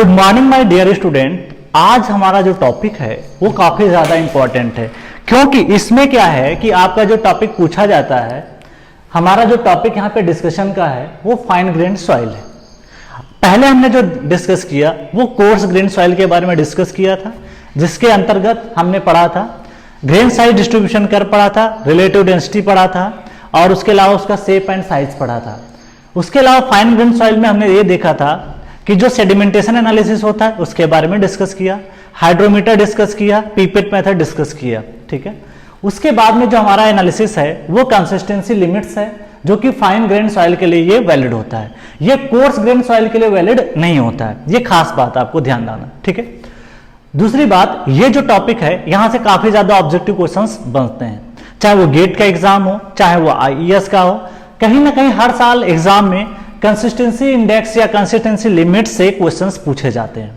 Good morning my dear student. आज हमारा जो टॉपिक है वो काफी ज्यादा इंपॉर्टेंट है, क्योंकि इसमें क्या है कि आपका जो टॉपिक पूछा जाता है, हमारा जो टॉपिक यहाँ पे डिस्कशन का है वो फाइन ग्रेन सॉइल है। पहले हमने जो डिस्कस किया वो कोर्स ग्रेन सॉइल के बारे में डिस्कस किया था, जिसके अंतर्गत हमने पढ़ा था ग्रेन साइज डिस्ट्रीब्यूशन कर पढ़ा था, रिलेटिव डेंसिटी पढ़ा था और उसके अलावा उसका शेप एंड साइज पढ़ा था। उसके अलावा फाइन ग्रेन सॉइल में हमने ये देखा था कि जो सेडिमेंटेशन एनालिसिस होता है उसके बारे में डिस्कस किया, हाइड्रोमीटर डिस्कस किया, पीपेट मेथड डिस्कस किया। ठीक है, उसके बाद में जो हमारा एनालिसिस है वो कंसिस्टेंसी लिमिट्स है, जो कि फाइन ग्रेन सॉइल के लिए ये वैलिड होता है, ये कोर्स ग्रेन सॉइल के लिए वैलिड नहीं होता है। ये खास बात आपको ध्यान देना। ठीक है, दूसरी बात, ये जो टॉपिक है यहां से काफी ज्यादा ऑब्जेक्टिव क्वेश्चंस बनते हैं, चाहे वो गेट का एग्जाम हो चाहे वो आईईएस का हो। कहीं ना कहीं हर साल एग्जाम में कंसिस्टेंसी इंडेक्स या कंसिस्टेंसी लिमिट से क्वेश्चंस पूछे जाते हैं,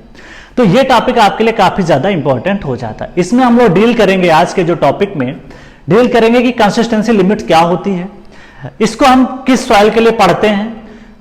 तो ये टॉपिक आपके लिए काफी ज्यादा इंपॉर्टेंट हो जाता है। इसमें हम लोग डील करेंगे, आज के जो टॉपिक में डील करेंगे कि कंसिस्टेंसी लिमिट क्या होती है, इसको हम किस सॉइल के लिए पढ़ते हैं,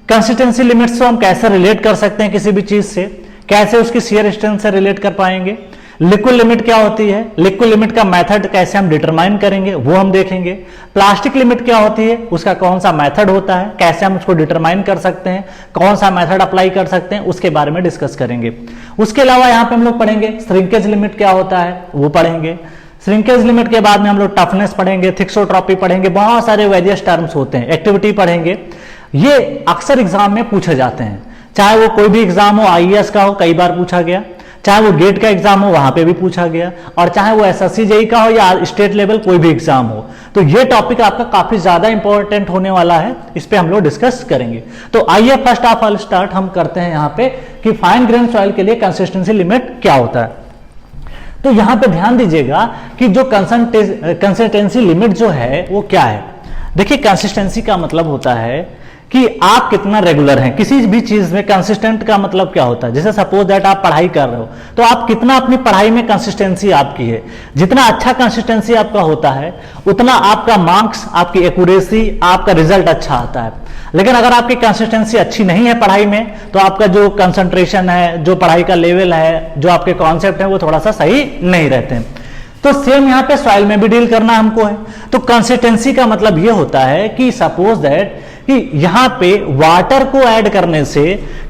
कंसिस्टेंसी लिमिट्स को हम कैसे रिलेट कर सकते हैं किसी भी चीज से, कैसे उसकी शियर स्ट्रेंथ से रिलेट कर पाएंगे, लिक्विड लिमिट क्या होती है, लिक्विड लिमिट का मेथड कैसे हम डिटरमाइन करेंगे वो हम देखेंगे, प्लास्टिक लिमिट क्या होती है, उसका कौन सा मेथड होता है, कैसे हम उसको डिटरमाइन कर सकते हैं, कौन सा मेथड अप्लाई कर सकते हैं, उसके बारे में डिस्कस करेंगे। उसके अलावा यहाँ पे हम लोग पढ़ेंगे श्रिंकेज लिमिट क्या होता है वो पढ़ेंगे। श्रिंकेज लिमिट के बाद में हम लोग टफनेस पढ़ेंगे, थिक्सोट्रॉपी पढ़ेंगे, बहुत सारे वेरियस टर्म्स होते हैं, एक्टिविटी पढ़ेंगे। ये अक्सर एग्जाम में पूछे जाते हैं, चाहे वो कोई भी एग्जाम हो, आईएएस का हो कई बार पूछा गया, चाहे वो गेट का एग्जाम हो वहां पे भी पूछा गया, और चाहे वो एसएससी जेईई का हो या स्टेट लेवल कोई भी एग्जाम हो। तो ये टॉपिक आपका काफी ज्यादा इंपॉर्टेंट होने वाला है, इस पे हम लोग डिस्कस करेंगे। तो आइए फर्स्ट ऑफ ऑल स्टार्ट हम करते हैं यहाँ पे कि फाइन ग्रेन सॉइल के लिए कंसिस्टेंसी लिमिट क्या होता है। तो यहां पे ध्यान दीजिएगा कि जो कंसिस्टेंसी लिमिट जो है वो क्या है। देखिए, कंसिस्टेंसी का मतलब होता है कि आप कितना रेगुलर हैं किसी भी चीज में। कंसिस्टेंट का मतलब क्या होता है, जैसे सपोज दैट आप पढ़ाई कर रहे हो तो आप कितना अपनी पढ़ाई में कंसिस्टेंसी आपकी है। जितना अच्छा कंसिस्टेंसी आपका होता है उतना आपका मार्क्स, आपकी एक्यूरेसी, आपका रिजल्ट अच्छा आता है। लेकिन अगर आपकी कंसिस्टेंसी अच्छी नहीं है पढ़ाई में तो आपका जो कंसंट्रेशन है, जो पढ़ाई का लेवल है, जो आपके कॉन्सेप्ट है वो थोड़ा सा सही नहीं रहते हैं। तो सेम यहाँ पे सॉइल में भी डील करना हमको है। तो कंसिस्टेंसी का मतलब ये होता है कि सपोज दैट कि यहां पे वाटर को ऐड करने से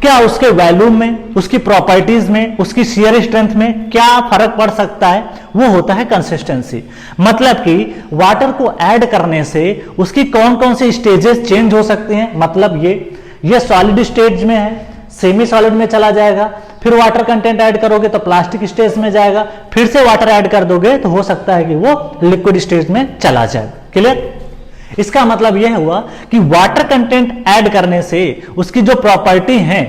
क्या उसके वैल्यू में, उसकी प्रॉपर्टीज में, उसकी शियर स्ट्रेंथ में क्या फर्क पड़ सकता है, वो होता है कंसिस्टेंसी। मतलब कि वाटर को ऐड करने से उसकी कौन कौन से स्टेजेस चेंज हो सकते हैं। मतलब ये सॉलिड स्टेज में है, सेमी सॉलिड में चला जाएगा, फिर वाटर कंटेंट ऐड करोगे तो प्लास्टिक स्टेज में जाएगा, फिर से वाटर ऐड कर दोगे तो हो सकता है कि वो लिक्विड स्टेज में चला जाए। क्लियर? इसका मतलब यह हुआ कि वाटर कंटेंट ऐड करने से उसकी जो प्रॉपर्टी है,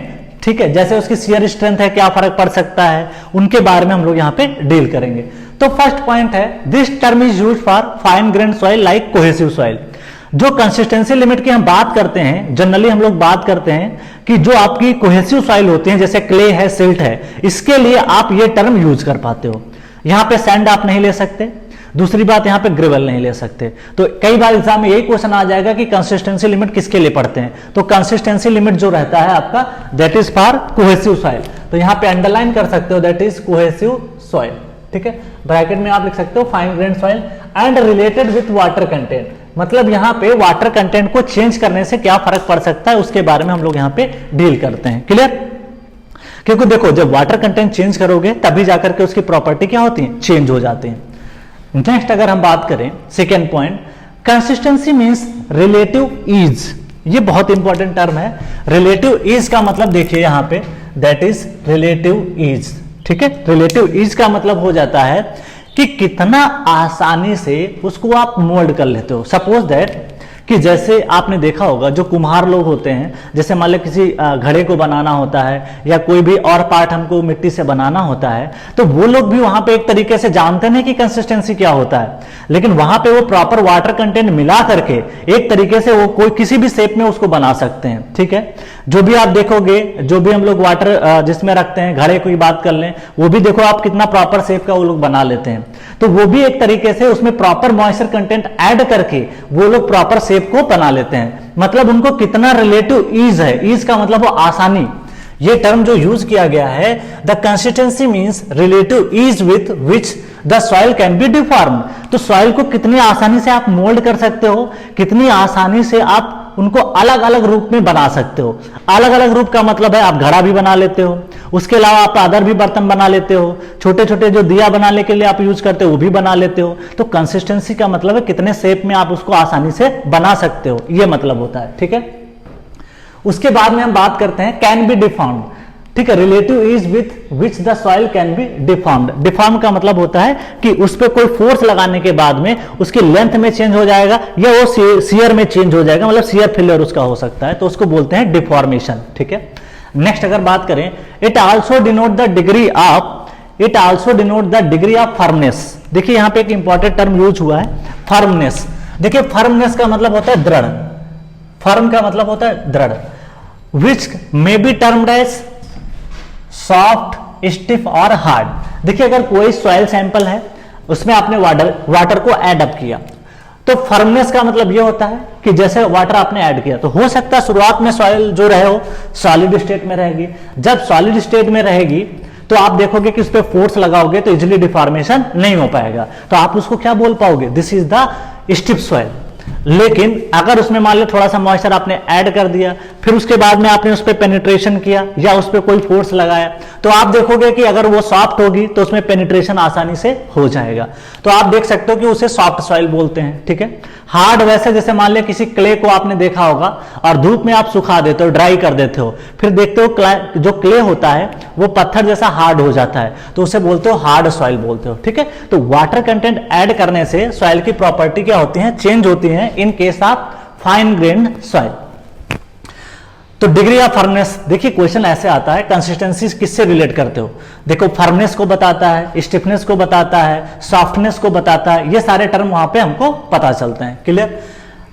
ठीक है, जैसे उसकी शियर स्ट्रेंथ है, क्या फर्क पड़ सकता है, उनके बारे में हम लोग यहां पे डील करेंगे। तो फर्स्ट पॉइंट है, this term is used for fine grain soil like cohesive soil. जो कंसिस्टेंसी लिमिट की हम बात करते हैं, जनरली हम लोग बात करते हैं कि जो आपकी कोहेसिव सॉइल होती है, जैसे क्ले है, सिल्ट है, इसके लिए आप ये टर्म यूज कर पाते हो। यहां पे सैंड आप नहीं ले सकते, दूसरी बात यहां पे ग्रेवल नहीं ले सकते। तो कई बार एग्जाम में यही क्वेश्चन आ जाएगा कि कंसिस्टेंसी लिमिट किसके लिए पढ़ते हैं, तो कंसिस्टेंसी लिमिट जो रहता है आपका that is for cohesive soil. तो यहां पे अंडरलाइन कर सकते हो दैट इज कोहेसिव सॉइल। ठीक है, ब्रैकेट में आप लिख सकते हो fine grain soil and related with water content. मतलब यहां पे वाटर कंटेंट को चेंज करने से क्या फर्क पड़ सकता है उसके बारे में हम लोग यहां पे डील करते हैं। क्लियर? क्योंकि देखो, जब वाटर कंटेंट चेंज करोगे तभी जाकर के उसकी प्रॉपर्टी क्या होती है, चेंज हो जाती है। नेक्स्ट अगर हम बात करें second point, consistency means relative ease. ये बहुत इंपॉर्टेंट टर्म है। रिलेटिव ईज का मतलब देखिए यहां पे दैट इज रिलेटिव ईज। ठीक है, रिलेटिव ईज का मतलब हो जाता है कि कितना आसानी से उसको आप मोल्ड कर लेते हो। सपोज दैट कि जैसे आपने देखा होगा जो कुम्हार लोग होते हैं, जैसे मान लो किसी घड़े को बनाना होता है या कोई भी और पार्ट हमको मिट्टी से बनाना होता है, तो वो लोग भी वहां पे एक तरीके से जानते नहीं कि कंसिस्टेंसी क्या होता है, लेकिन वहां पे वो प्रॉपर वाटर कंटेंट मिला करके एक तरीके से वो कोई किसी भी शेप में उसको बना सकते हैं। ठीक है, जो भी आप देखोगे, जो भी हम लोग वाटर जिसमें रखते हैं, घड़े की बात कर लें, वो भी देखो आप कितना प्रॉपर शेप का वो लोग बना लेते हैं। तो वो भी एक तरीके से उसमें प्रॉपर मॉइस्चर कंटेंट ऐड करके वो लोग प्रॉपर शेप को बना लेते हैं। मतलब उनको कितना रिलेटिव ईज है, ईज का मतलब वो आसानी, ये टर्म जो यूज किया गया है, the consistency means relative ease with which the soil can be deform. तो सॉइल को कितनी आसानी से आप मोल्ड कर सकते हो, कितनी आसानी से आप उनको अलग अलग रूप में बना सकते हो। अलग अलग रूप का मतलब है आप घड़ा भी बना लेते हो, उसके अलावा आप अदर भी बर्तन बना लेते हो, छोटे छोटे जो दिया बनाने के लिए आप यूज करते हो वो भी बना लेते हो। तो कंसिस्टेंसी का मतलब है कितने शेप में आप उसको आसानी से बना सकते हो, ये मतलब होता है। ठीक है, उसके बाद में हम बात करते हैं कैन बी डिफॉर्म्ड। ठीक है, relative ease with which the soil can be deformed. Deform का मतलब होता है कि उस पर कोई फोर्स लगाने के बाद में उसकी लेंथ में चेंज हो जाएगा या वो सीयर में चेंज हो जाएगा, मतलब सीयर फेलियर उसका हो सकता है, तो उसको बोलते हैं डिफॉर्मेशन। ठीक है, नेक्स्ट अगर बात करें, it also denote the degree of firmness. देखिए यहां पे एक इंपॉर्टेंट टर्म यूज हुआ है, फर्मनेस। देखिए फर्मनेस का मतलब होता है दृढ़, फर्म का मतलब होता है दृढ़, which may be termed as soft, stiff और हार्ड। देखिए अगर कोई सॉइल सैंपल है उसमें आपने वाटर को ऐड अप किया, तो फर्मनेस का मतलब यह होता है कि जैसे वाटर आपने ऐड किया, तो हो सकता है शुरुआत में सॉइल जो रहे हो सॉलिड स्टेट में रहेगी। जब सॉलिड स्टेट में रहेगी तो आप देखोगे कि उस पर फोर्स लगाओगे तो इजिली डिफॉर्मेशन नहीं हो पाएगा, तो आप उसको क्या बोल पाओगे, this is the stiff soil. लेकिन अगर उसमें मान लो थोड़ा सा मॉइस्चर आपने ऐड कर दिया, फिर उसके बाद में आपने उस पर पेनिट्रेशन किया या उस पर कोई फोर्स लगाया, तो आप देखोगे कि अगर वो सॉफ्ट होगी तो उसमें पेनिट्रेशन आसानी से हो जाएगा। तो आप देख सकते हो कि उसे सॉफ्ट सॉइल बोलते हैं। ठीक है, हार्ड वैसे जैसे मान लिया किसी क्ले को आपने देखा होगा और धूप में आप सुखा देते हो, ड्राई कर देते हो, फिर देखते हो जो क्ले होता है वो पत्थर जैसा हार्ड हो जाता है, तो उसे बोलते हो हार्ड सॉइल बोलते हो। ठीक है, तो वाटर कंटेंट ऐड करने से सॉइल की प्रॉपर्टी क्या होती है, चेंज होती है in case of fine grand soil. तो डिग्री ऑफ फर्मनेस, देखिए क्वेश्चन ऐसे आता है, कंसिस्टेंसी किससे रिलेट करते हो, देखो फर्मनेस को बताता है, स्टिफनेस को बताता है, सॉफ्टनेस को बताता है, ये सारे टर्म वहां पे हमको पता चलते हैं। क्लियर,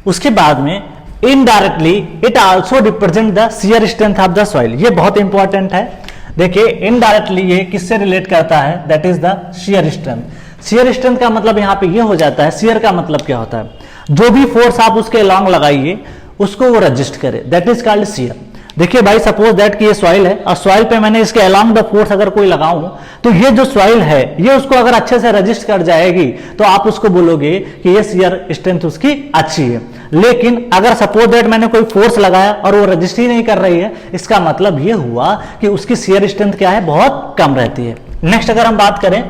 उसके बाद में indirectly it also represent the shear strength of the soil. ये बहुत इंपॉर्टेंट है। देखिए इनडायरेक्टली ये किससे रिलेट करता है, that is the shear strength. Shear strength का मतलब यहां पे ये हो जाता है, शियर का मतलब क्या होता है, जो भी फोर्स आप उसके अलॉन्ग लगाइए उसको वो रजिस्ट करे, दैट इज कॉल्ड शियर। देखिए भाई सपोज दैट कि ये सॉइल है और सॉइल पे मैंने इसके अलॉन्ग द फोर्स अगर कोई लगाऊं, तो ये जो सॉइल है ये उसको अगर अच्छे से रजिस्ट कर जाएगी तो आप उसको बोलोगे कि ये शियर स्ट्रेंथ उसकी अच्छी है। लेकिन अगर सपोज दैट मैंने कोई फोर्स लगाया और वो रजिस्ट ही नहीं कर रही है, इसका मतलब ये हुआ कि उसकी शियर स्ट्रेंथ क्या है, बहुत कम रहती है। नेक्स्ट अगर हम बात करें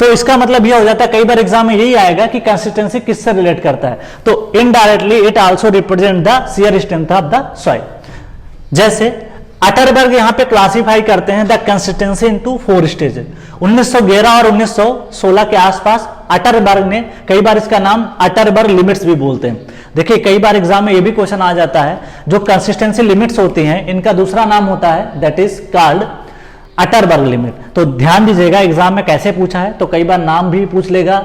तो इसका मतलब यह हो जाता है, कई बार एग्जाम में यही आएगा कि कंसिस्टेंसी किससे रिलेट करता है, तो indirectly it also represent the shear strength of the soil. जैसे अटरबर्ग यहां पे क्लासिफाई करते हैं द कंसिस्टेंसी इनटू 4 स्टेजेस। 1911 और 1916 के आसपास अटरबर्ग ने, कई बार इसका नाम अटरबर्ग लिमिट्स भी बोलते हैं। देखिए कई बार एग्जाम में ये भी क्वेश्चन आ जाता है, जो कंसिस्टेंसी लिमिट्स होती हैं इनका दूसरा नाम होता है that is called Atterberg limit. तो ध्यान दीजिएगा एग्जाम में कैसे पूछा है, तो कई बार नाम भी पूछ लेगा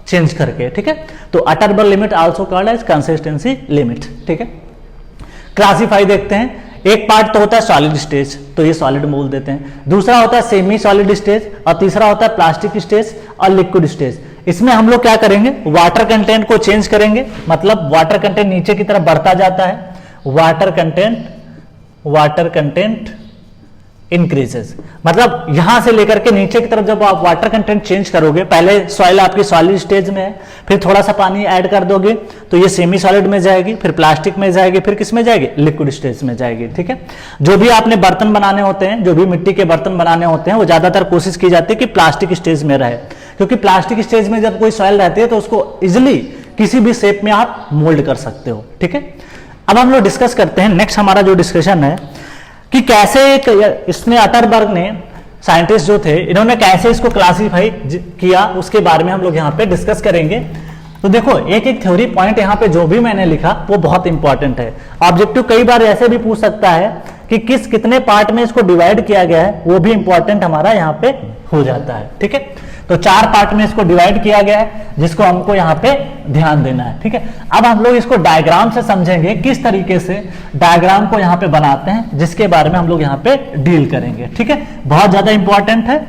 चेंज करके। ठीक है, तो Atterberg limit also called as consistency limit. ठीक है, क्लासिफाई देखते हैं, एक पार्ट तो होता है सॉलिड स्टेज, तो ये सॉलिड बोल देते हैं, दूसरा होता है सेमी सॉलिड स्टेज और तीसरा होता है प्लास्टिक स्टेज और लिक्विड स्टेज। इसमें हम लोग क्या करेंगे, वाटर कंटेंट को चेंज करेंगे, मतलब वाटर कंटेंट नीचे की तरफ बढ़ता जाता है, वाटर कंटेंट इंक्रीजेस, मतलब यहां से लेकर के नीचे की तरफ जब आप वाटर कंटेंट चेंज करोगे, पहले सॉइल आपकी सॉलिड स्टेज में है, फिर थोड़ा सा पानी ऐड कर दोगे तो ये सेमी सॉलिड में जाएगी, फिर प्लास्टिक में जाएगी, फिर किस में जाएगी, लिक्विड स्टेज में जाएगी। ठीक है, जो भी आपने बर्तन बनाने होते हैं, जो भी मिट्टी के बर्तन बनाने होते हैं, वो ज्यादातर कोशिश की जाती है कि प्लास्टिक स्टेज में रहे, क्योंकि प्लास्टिक स्टेज में जब कोई सॉइल रहती है तो उसको इजिली किसी भी शेप में आप मोल्ड कर सकते हो। ठीक है, अब हम लोग डिस्कस करते हैं, नेक्स्ट हमारा जो डिस्कशन है कि कैसे इसने अटरबर्ग ने, साइंटिस्ट जो थे, इन्होंने कैसे इसको क्लासिफाई किया, उसके बारे में हम लोग यहाँ पे डिस्कस करेंगे। तो देखो एक एक थ्योरी पॉइंट यहाँ पे जो भी मैंने लिखा वो बहुत इंपॉर्टेंट है। ऑब्जेक्टिव कई बार ऐसे भी पूछ सकता है कि कितने पार्ट में इसको डिवाइड किया गया है, वो भी इंपॉर्टेंट हमारा यहाँ पे हो जाता है। ठीक है, तो 4 पार्ट में इसको डिवाइड किया गया है, जिसको हमको यहाँ पे ध्यान देना है। ठीक है, अब हम लोग इसको डायग्राम से समझेंगे, किस तरीके से डायग्राम को यहाँ पे बनाते हैं, जिसके बारे में हम लोग यहाँ पे डील करेंगे। ठीक है, बहुत ज्यादा इंपॉर्टेंट है।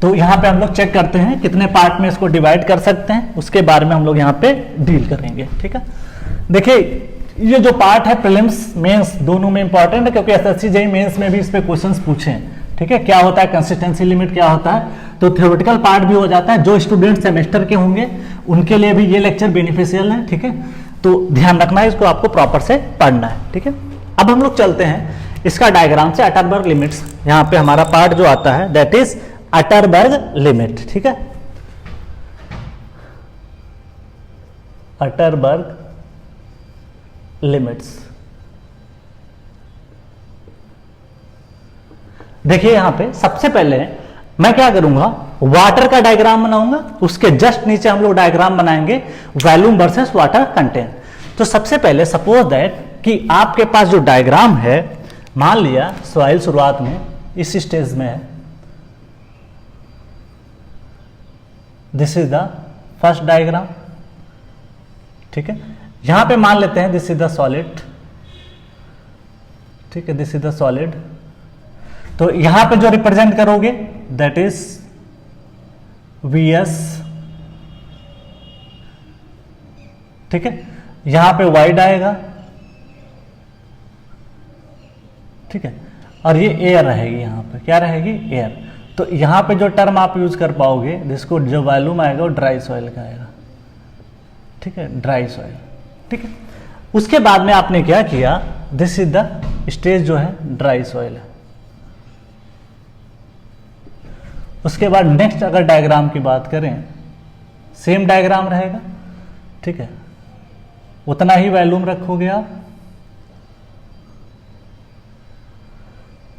तो यहाँ पे हम लोग चेक करते हैं कितने पार्ट में इसको डिवाइड कर सकते हैं, उसके बारे में हम लोग यहाँ पे डील करेंगे। ठीक है, देखिए ये जो पार्ट है प्रीलिम्स मेंस दोनों में इंपॉर्टेंट है, क्योंकि एसएससी जेईई मेंस में भी इस पे क्वेश्चंस पूछे हैं। ठीक है, क्या होता है कंसिस्टेंसी लिमिट, क्या होता है, तो थ्योरेटिकल पार्ट भी हो जाता है। जो स्टूडेंट सेमेस्टर के होंगे उनके लिए भी ये लेक्चर बेनिफिशियल है। ठीक है, तो ध्यान रखना है, इसको आपको प्रॉपर से पढ़ना है। ठीक है, अब हम लोग चलते हैं इसका डायग्राम से। अटरबर्ग लिमिट्स, यहाँ पे हमारा पार्ट जो आता है दैट इज अटरबर्ग लिमिट। ठीक है, अटरबर्ग लिमिट्स। देखिए यहां पे सबसे पहले मैं क्या करूंगा, वाटर का डायग्राम बनाऊंगा, उसके जस्ट नीचे हम लोग डायग्राम बनाएंगे वॉल्यूम वर्सेस वाटर कंटेंट। तो सबसे पहले सपोज दैट कि आपके पास जो डायग्राम है, मान लिया सॉइल शुरुआत में इस स्टेज में है, this is the first diagram. ठीक है, यहां पे मान लेते हैं दिस इज द सॉलिड। ठीक है, दिस इज द सॉलिड। तो यहां पे जो रिप्रेजेंट करोगे दैट इज वीएस। ठीक है, यहां पे वाइड आएगा। ठीक है, और ये एयर रहेगी, यहां पे क्या रहेगी, एयर। तो यहां पे जो टर्म आप यूज कर पाओगे, जिसको जो वॉल्यूम आएगा वो ड्राई सॉइल का आएगा। ठीक है, ड्राई सॉइल। ठीक है, उसके बाद में आपने क्या किया, दिस इज द स्टेज जो है ड्राई सॉइल है। उसके बाद नेक्स्ट अगर डायग्राम की बात करें, सेम डायग्राम रहेगा। ठीक है, उतना ही वॉल्यूम रखोगे आप,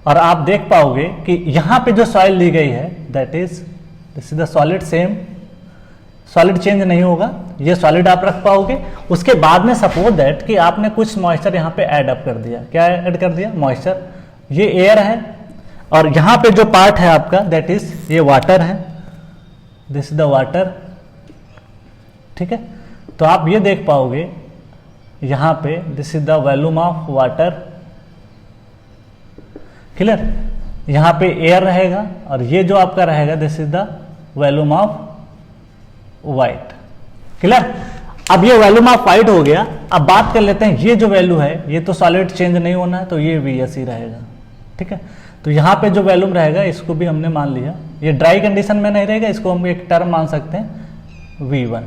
और आप देख पाओगे कि यहां पे जो सॉइल दी गई है that is this is the solid. Same solid change नहीं होगा, ये सॉलिड आप रख पाओगे। उसके बाद में सपोज दैट कि आपने कुछ मॉइस्चर यहां पे ऐड अप कर दिया। क्या ऐड कर दिया, मॉइस्चर। ये एयर है, और यहां पे जो पार्ट है आपका दैट इज ये वाटर है, दिस इज द वाटर। ठीक है, तो आप ये देख पाओगे यहां पे this is the volume of water. Clear, यहां पे एयर रहेगा, और ये जो आपका रहेगा this is the volume of white. Clear, अब ये वॉल्यूम ऑफ वाइट हो गया। अब बात कर लेते हैं ये जो वैल्यू है, ये तो सॉलिड चेंज नहीं होना है, तो ये वीएस ही रहेगा। ठीक है, तो यहां पे जो वॉल्यूम रहेगा इसको भी हमने मान लिया, ये ड्राई कंडीशन में नहीं रहेगा, इसको हम एक टर्म मान सकते हैं V1।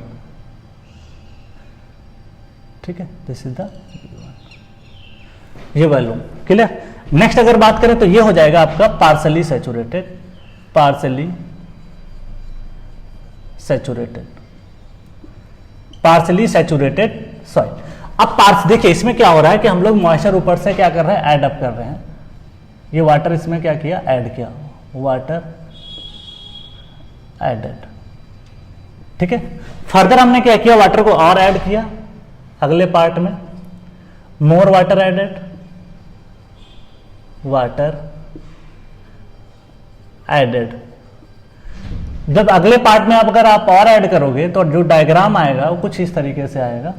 ठीक है, दिस इज द V1, ये वॉल्यूम। क्लियर, नेक्स्ट अगर बात करें तो ये हो जाएगा आपका partially saturated. Partially saturated, partially saturated soil. अब पार्स देखिए इसमें क्या हो रहा है कि हम लोग मॉइस्चर ऊपर से क्या कर रहे हैं, ऐड अप कर रहे हैं। ये वाटर इसमें क्या किया, ऐड किया, वाटर एडेड। ठीक है, फर्दर हमने क्या किया, वाटर को और ऐड किया अगले पार्ट में, more water added, water added. जब अगले पार्ट में अगर आप और ऐड करोगे तो जो डायग्राम आएगा वो कुछ इस तरीके से आएगा।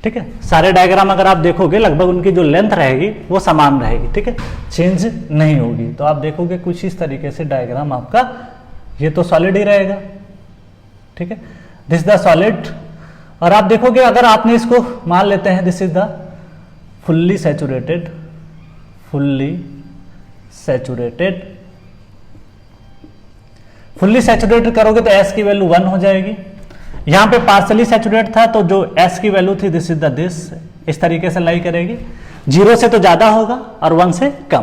ठीक है, सारे डायग्राम अगर आप देखोगे लगभग उनकी जो लेंथ रहेगी वो समान रहेगी। ठीक है, चेंज नहीं होगी। तो आप देखोगे कुछ इस तरीके से डायग्राम आपका, ये तो सॉलिड ही रहेगा। ठीक है, दिस इज द सॉलिड। और आप देखोगे अगर आपने इसको मान लेते हैं this is the fully saturated, fully saturated. Fully saturated करोगे तो एस की वैल्यू 1 हो जाएगी। यहां पे पार्सली सैचुरेट था तो जो एस की वैल्यू थी दिस इज द दिस, इस तरीके से लाई करेगी, 0 से तो ज्यादा होगा और 1 से कम।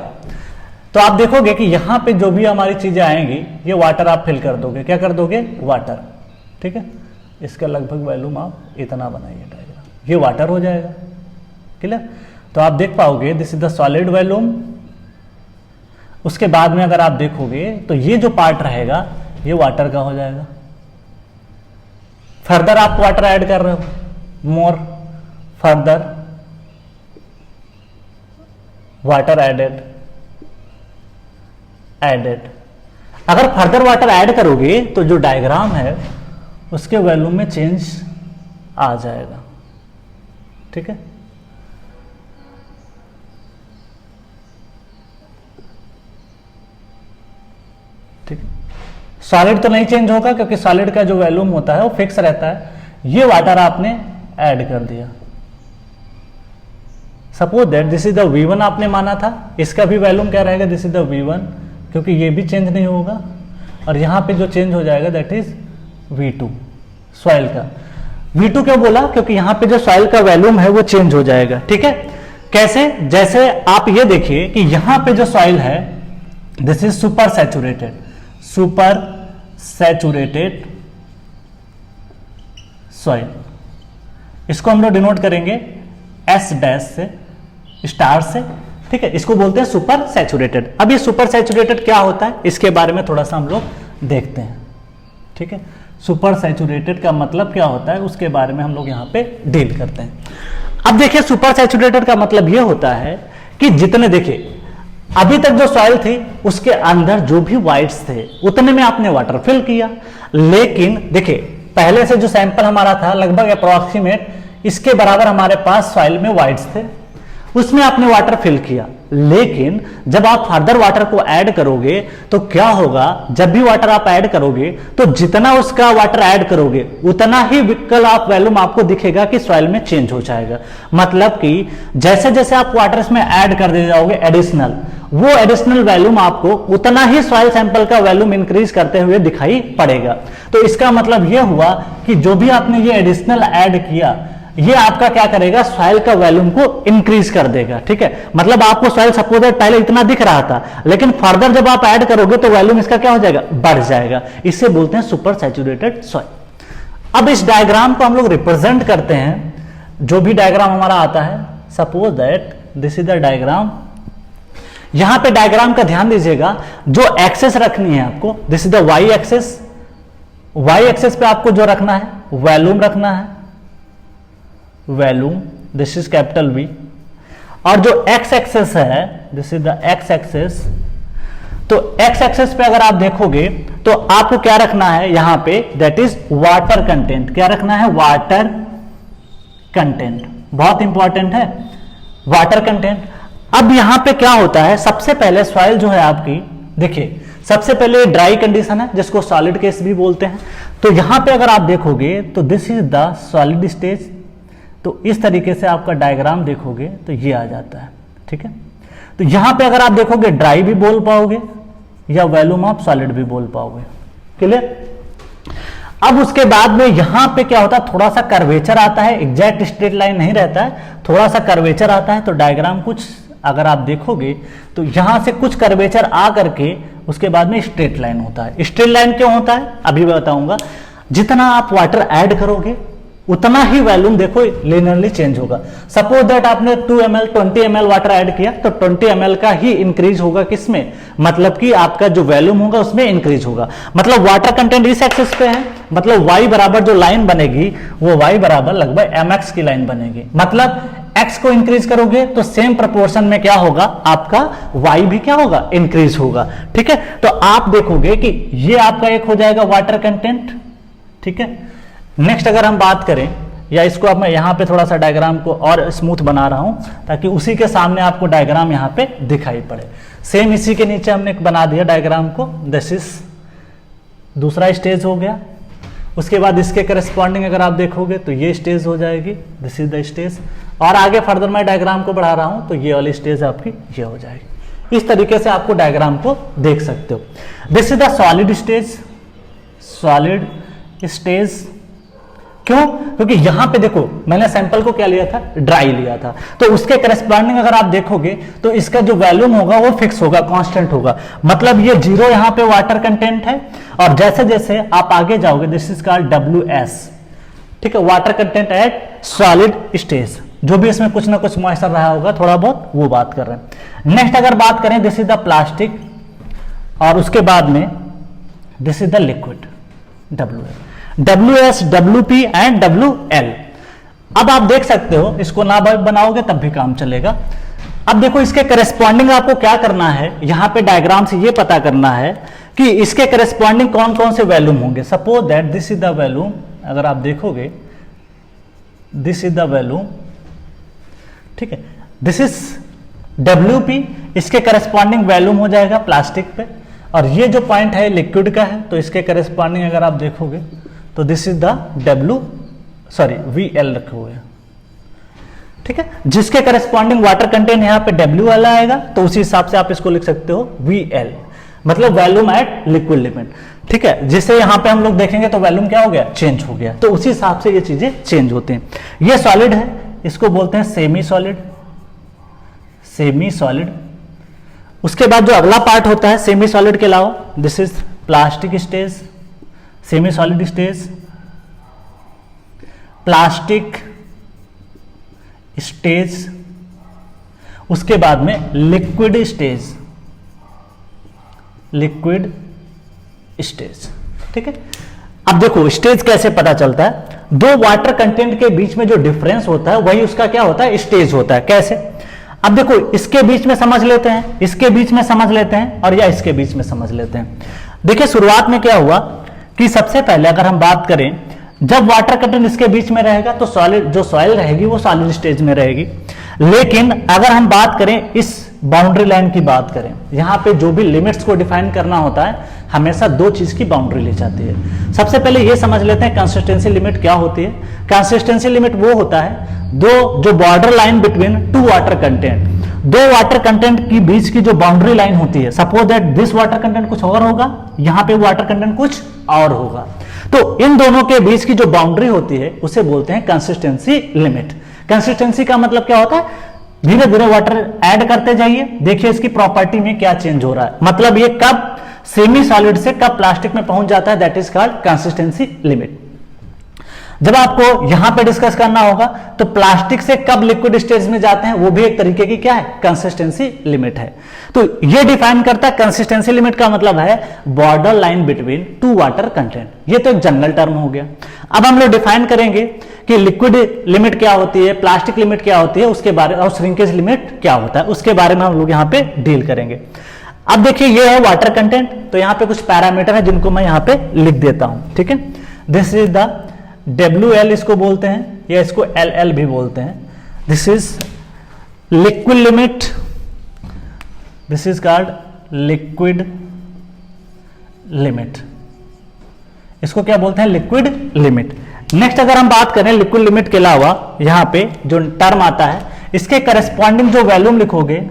तो आप देखोगे कि यहां पे जो भी हमारी चीजें आएंगी ये वाटर आप फिल कर दोगे। क्या कर दोगे, वाटर। ठीक है, इसका लगभग वैल्यूम आप इतना बनाइए डायग्राम, ये वाटर हो जाएगा। क्लियर, तो आप देख पाओगे this is the solid volume. उसके बाद में अगर आप देखोगे तो ये जो पार्ट रहेगा ये वाटर का हो जाएगा। फर्दर आप वाटर ऐड कर रहे हो, मोर, फर्दर वाटर एडेड, एडेड। अगर फर्दर वाटर ऐड करोगे तो जो डायग्राम है उसके वॉल्यूम में चेंज आ जाएगा। ठीक है, ठीक है, सॉलिड तो नहीं चेंज होगा क्योंकि सॉलिड का जो वॉल्यूम होता है वो फिक्स रहता है। ये वाटर आपने ऐड कर दिया। Suppose that this is the V1 आपने माना था, इसका भी वैल्यूम क्या रहेगा, दिस इज द V1, क्योंकि ये भी चेंज नहीं होगा, और यहां पे जो चेंज हो जाएगा दैट इज V2 सॉइल का। V2 क्यों बोला, क्योंकि यहां पे जो सॉइल का वैल्यूम है वो चेंज हो जाएगा। ठीक है, कैसे, जैसे आप ये देखिए कि यहां पे जो सॉइल है this is super saturated, super saturated soil, इसको हम लोग डिनोट करेंगे S डैश से, स्टार से। ठीक है, इसको बोलते हैं सुपर सैचुरेटेड। अब ये सुपर सैचुरेटेड क्या होता है इसके बारे में थोड़ा सा हम लोग देखते हैं। ठीक है, सुपर सैचुरेटेड का मतलब क्या होता है उसके बारे में हम लोग यहाँ पे डील करते हैं। अब देखिए सुपर सैचुरेटेड का मतलब ये होता है कि जितने, देखिए अभी तक जो सॉइल थी उसके अंदर जो भी वाइट्स थे उतने में आपने वाटर फिल किया, लेकिन देखिए पहले से जो सैंपल हमारा था लगभग अप्रोक्सीमेट इसके बराबर हमारे पास सॉइल में वाइट्स थे, उसमें आपने वाटर फिल किया, लेकिन जब आप फर्दर वाटर को ऐड करोगे तो क्या होगा, जब भी वाटर आप ऐड करोगे तो जितना उसका वाटर ऐड करोगे उतना ही विकल आप वैल्यूम आपको दिखेगा कि सॉइल में चेंज हो जाएगा। मतलब कि जैसे जैसे आप वाटर इसमें ऐड कर दे जाओगे एडिशनल, वो एडिशनल वैल्यूम आपको उतना ही सॉइल सैंपल का वैल्यूम इंक्रीज करते हुए दिखाई पड़ेगा। तो इसका मतलब यह हुआ कि जो भी आपने ये एडिशनल ऐड किया ये आपका क्या करेगा, सॉइल का वैल्यूम को इंक्रीज कर देगा। ठीक है, मतलब आपको सॉइल सपोज पहले इतना दिख रहा था, लेकिन फर्दर जब आप ऐड करोगे तो वैल्यूम इसका क्या हो जाएगा, बढ़ जाएगा। इसे बोलते हैं सुपर सैचुरेटेड सॉइल। अब इस डायग्राम को हम लोग रिप्रेजेंट करते हैं, जो भी डायग्राम हमारा आता है, suppose that this is the diagram. यहां पे डायग्राम का ध्यान दीजिएगा, जो एक्सेस रखनी है आपको, this is the y axis, y axis पे आपको जो रखना है वैल्यूम रखना है, volume, this is capital V, और जो x एक्सेस है this is the x axis. तो x एक्सेस पे अगर आप देखोगे तो आपको क्या रखना है यहां पे, दैट इज वाटर कंटेंट। क्या रखना है, वाटर कंटेंट, बहुत इंपॉर्टेंट है वाटर कंटेंट। अब यहां पे क्या होता है, सबसे पहले सॉइल जो है आपकी, देखिए सबसे पहले ड्राई कंडीशन है जिसको सॉलिड केस भी बोलते हैं। तो यहां पे अगर आप देखोगे तो this is the solid stage. तो इस तरीके से आपका डायग्राम देखोगे तो ये आ जाता है। ठीक है, तो यहां पे अगर आप देखोगे ड्राई भी बोल पाओगे या वैल्यूम ऑफ सॉलिड भी बोल पाओगे। क्लियर। अब उसके बाद में यहां पे क्या होता है, थोड़ा सा कर्वेचर आता है, एग्जैक्ट स्ट्रेट लाइन नहीं रहता है, थोड़ा सा कर्वेचर आता है। तो डायग्राम कुछ अगर आप देखोगे तो यहां से कुछ कर्वेचर आ करके उसके बाद में स्ट्रेट लाइन होता है। स्ट्रेट लाइन क्यों होता है अभी बताऊंगा। जितना आप वाटर ऐड करोगे उतना ही वैल्यूम देखो लिनियरली चेंज होगा। सपोज दैट आपने 2 ml 20 ml वाटर ऐड किया तो 20 ml का ही इंक्रीज होगा किसमें, मतलब कि आपका जो वैल्यूम होगा उसमें इंक्रीज होगा। मतलब वाटर कंटेंट इस एक्सेस पे है, मतलब y बराबर जो लाइन बनेगी वो y बराबर लगभग mx की लाइन बनेगी। मतलब x को इंक्रीज करोगे तो सेम प्रोपोर्शन में क्या होगा, आपका y भी क्या होगा, इंक्रीज होगा। ठीक है, तो आप देखोगे कि ये आपका एक हो जाएगा वाटर कंटेंट। ठीक है, नेक्स्ट अगर हम बात करें, या इसको अब मैं यहां पे थोड़ा सा डायग्राम को और स्मूथ बना रहा हूं ताकि उसी के सामने आपको डायग्राम यहां पे दिखाई पड़े। सेम इसी के नीचे हमने बना दिया डायग्राम को, दिस इज दूसरा स्टेज हो गया। उसके बाद इसके करस्पॉन्डिंग अगर आप देखोगे तो ये स्टेज हो जाएगी, दिस इज द स्टेज। और आगे फर्दर मैं डायग्राम को बढ़ा रहा हूं तो ये वाली स्टेज आपकी ये हो जाएगी। इस तरीके से आपको डायग्राम को देख सकते हो। This is the solid stage, solid stage. क्यों, क्योंकि यहां पे देखो मैंने सैंपल को क्या लिया था, ड्राई लिया था, तो उसके करस्पॉन्डिंग अगर आप देखोगे तो इसका जो वैल्यूम होगा वो फिक्स होगा, कांस्टेंट होगा। मतलब ये 0 यहां पे वाटर कंटेंट है, और जैसे जैसे आप आगे जाओगे दिस इज कॉल्ड WS। ठीक है, water content eight solid stage. जो भी इसमें कुछ ना कुछ मॉइस्चर रहा होगा थोड़ा बहुत, वो बात कर रहे हैं। नेक्स्ट अगर बात करें, दिस इज द प्लास्टिक, और उसके बाद में this is the liquid WS, WP and WL। अब आप देख सकते हो, इसको ना बनाओगे तब भी काम चलेगा। अब देखो इसके करस्पॉन्डिंग आपको क्या करना है, यहां पे डायग्राम से ये पता करना है कि इसके करस्पॉन्डिंग कौन कौन से वैल्यूम होंगे। Suppose that this is the volume, अगर आप देखोगे दिस इज द वैल्यूम। ठीक है, दिस इज WP, इसके करस्पॉन्डिंग वैल्यूम हो जाएगा प्लास्टिक पे, और ये जो पॉइंट है लिक्विड का है, तो इसके करस्पॉन्डिंग अगर आप देखोगे तो this is the W sorry VL रखे हुए हैं, ठीक है, जिसके करस्पॉन्डिंग वाटर कंटेंट यहां पे WL आएगा, तो उसी हिसाब से आप इसको लिख सकते हो VL, मतलब वॉल्यूम एट लिक्विड लिमिट, ठीक है। जिसे यहां पे हम लोग देखेंगे तो वॉल्यूम क्या हो गया, चेंज हो गया, तो उसी हिसाब से ये चीजें चेंज होती हैं। ये सॉलिड है, इसको बोलते हैं सेमी सॉलिड, सेमी सॉलिड। उसके बाद जो अगला पार्ट होता है सेमी सॉलिड के अलावा, this is plastic stage, semi solid stage, plastic stage, उसके बाद में लिक्विड स्टेज, लिक्विड स्टेज, ठीक है। अब देखो स्टेज कैसे पता चलता है, दो वाटर कंटेंट के बीच में जो डिफरेंस होता है वही उसका क्या होता है, स्टेज होता है। कैसे, अब देखो इसके बीच में समझ लेते हैं, इसके बीच में समझ लेते हैं, और या इसके बीच में समझ लेते हैं। देखिए शुरुआत में क्या हुआ कि सबसे पहले अगर हम बात करें, जब वाटर कंटेंट इसके बीच में रहेगा तो सॉलिड, जो सॉइल रहेगी वो सॉलिड स्टेज में रहेगी। लेकिन अगर हम बात करें इस बाउंड्री लाइन की बात करें, यहां पे जो भी लिमिट्स को डिफाइन करना होता है हमेशा दो चीज की बाउंड्री ली जाती है। सबसे पहले ये समझ लेते हैं कंसिस्टेंसी लिमिट क्या होती है। कंसिस्टेंसी लिमिट वो होता है जो border line between two water content, दो वाटर कंटेंट की बीच की जो बाउंड्री लाइन होती है, suppose that this water content कुछ और होगा, यहां पे वाटर कंटेंट कुछ और होगा, तो इन दोनों के बीच की जो बाउंड्री होती है उसे बोलते हैं कंसिस्टेंसी लिमिट। कंसिस्टेंसी का मतलब क्या होता है, धीरे धीरे वाटर ऐड करते जाइए, देखिए इसकी प्रॉपर्टी में क्या चेंज हो रहा है, मतलब ये कब सेमी सॉलिड से कब प्लास्टिक में पहुंच जाता है, that is called consistency limit. जब आपको यहां पे डिस्कस करना होगा तो प्लास्टिक से कब लिक्विड स्टेज में जाते हैं वो भी एक तरीके की क्या है, कंसिस्टेंसी लिमिट है। तो ये डिफाइन करता है, कंसिस्टेंसी लिमिट का मतलब है border line between two water content. ये तो एक जनरल टर्म हो गया। अब हम लोग डिफाइन करेंगे कि लिक्विड लिमिट क्या होती है, प्लास्टिक लिमिट क्या होती है, उसके बारे, और श्रिंकेज लिमिट क्या होता है उसके बारे में हम लोग यहां पे डील करेंगे। अब देखिए ये है वाटर कंटेंट, तो यहां पे कुछ पैरामीटर है जिनको मैं यहां पे लिख देता हूं, ठीक है। दिस इज द WL इसको बोलते हैं, या इसको LL भी बोलते हैं। This is liquid limit, this is called liquid limit, इसको क्या बोलते हैं, लिक्विड लिमिट। नेक्स्ट अगर हम बात करें लिक्विड लिमिट के अलावा यहां पे जो टर्म आता है, इसके करस्पॉन्डिंग जो वॉल्यूम लिखोगे,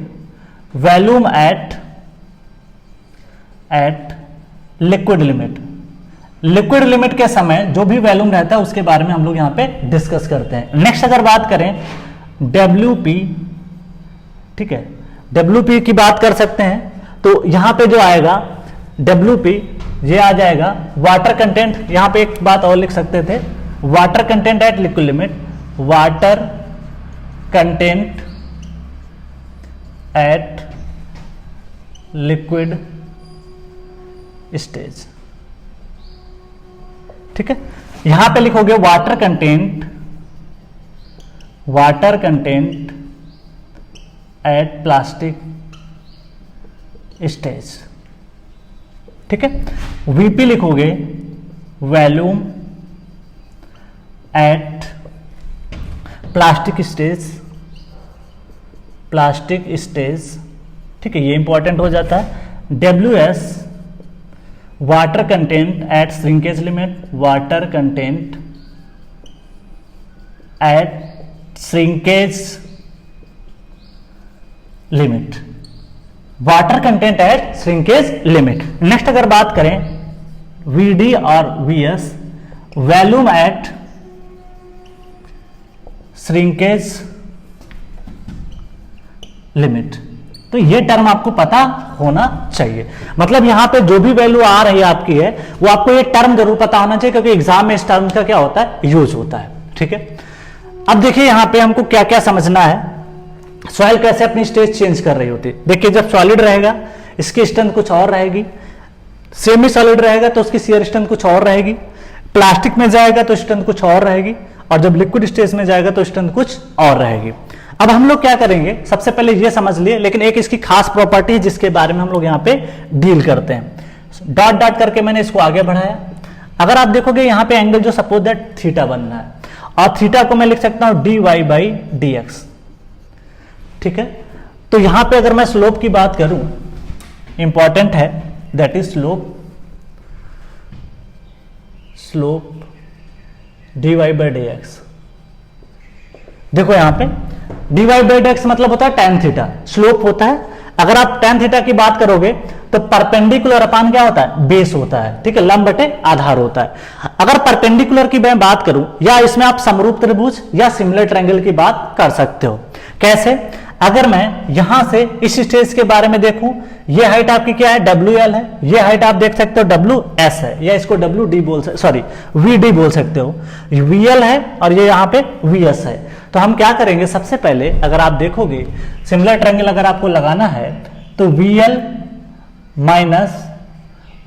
volume at liquid limit, liquid limit के समय जो भी वॉल्यूम रहता है उसके बारे में हम लोग यहां पे डिस्कस करते हैं। नेक्स्ट अगर बात करें WP, ठीक है, WP की बात कर सकते हैं, तो यहां पे जो आएगा WP ये आ जाएगा वाटर कंटेंट। यहां पे एक बात और लिख सकते थे, water content eight liquid limit, water content eight liquid stage, ठीक है। यहां पे लिखोगे water content eight plastic stage, ठीक है। VP लिखोगे वॉल्यूम एट प्लास्टिक स्टेज, ठीक है, ये इंपॉर्टेंट हो जाता है। WS water content eight shrinkage limit, water content eight shrinkage limit, water content eight shrinkage limit. Next अगर बात करें VD और VS, volume at shrinkage limit, तो ये टर्म आपको पता होना चाहिए। मतलब यहां पे जो भी वैल्यू आ रही है आपकी है वो आपको ये टर्म जरूर पता होना चाहिए, क्योंकि एग्जाम में इस टर्म का क्या होता है, यूज होता है, ठीक है। अब देखिए यहां पे हमको क्या क्या समझना है, सॉइल कैसे अपनी स्टेज चेंज कर रही होती है। देखिए जब सॉलिड रहेगा इसकी स्ट्रेंथ कुछ और रहेगी, सेमी सॉलिड रहेगा तो उसकी शियर स्ट्रेंथ कुछ और रहेगी, प्लास्टिक में जाएगा तो स्ट्रेंथ कुछ और रहेगी, और जब लिक्विड स्टेज में जाएगा तो स्ट्रेंथ कुछ और रहेगी। अब हम लोग क्या करेंगे, सबसे पहले ये समझ लिए, लेकिन एक इसकी खास प्रॉपर्टी है जिसके बारे में हम लोग यहां पे डील करते हैं। डॉट डॉट करके मैंने इसको आगे बढ़ाया। अगर आप देखोगे यहां पे एंगल जो सपोज दैट थीटा बनना है, और थीटा को मैं लिख सकता हूं dy/dx, ठीक है। तो यहां पे अगर मैं स्लोप की बात करूं, इंपॉर्टेंट है, that is slope dy by D x. देखो यहां पे dy बाई डी एक्स मतलब होता है tan थीटा, स्लोप होता है। अगर आप tan थीटा की बात करोगे तो परपेंडिकुलर अपान क्या होता है, बेस होता है, ठीक है, लंब बटे आधार होता है। अगर परपेंडिकुलर की मैं बात करूं, या इसमें आप समरूप त्रिभुज या सिमिलर ट्रायंगल की बात कर सकते हो। कैसे? अगर मैं यहां से इस स्टेज के बारे में देखूं, ये हाइट आपकी क्या है, WL है, ये हाइट आप देख सकते हो WS है, या इसको WD बोल सकते, सॉरी VD बोल सकते हो, VL है और ये यहां पे VS है। तो हम क्या करेंगे, सबसे पहले अगर आप देखोगे सिमिलर ट्रायंगल अगर आपको लगाना है तो VL माइनस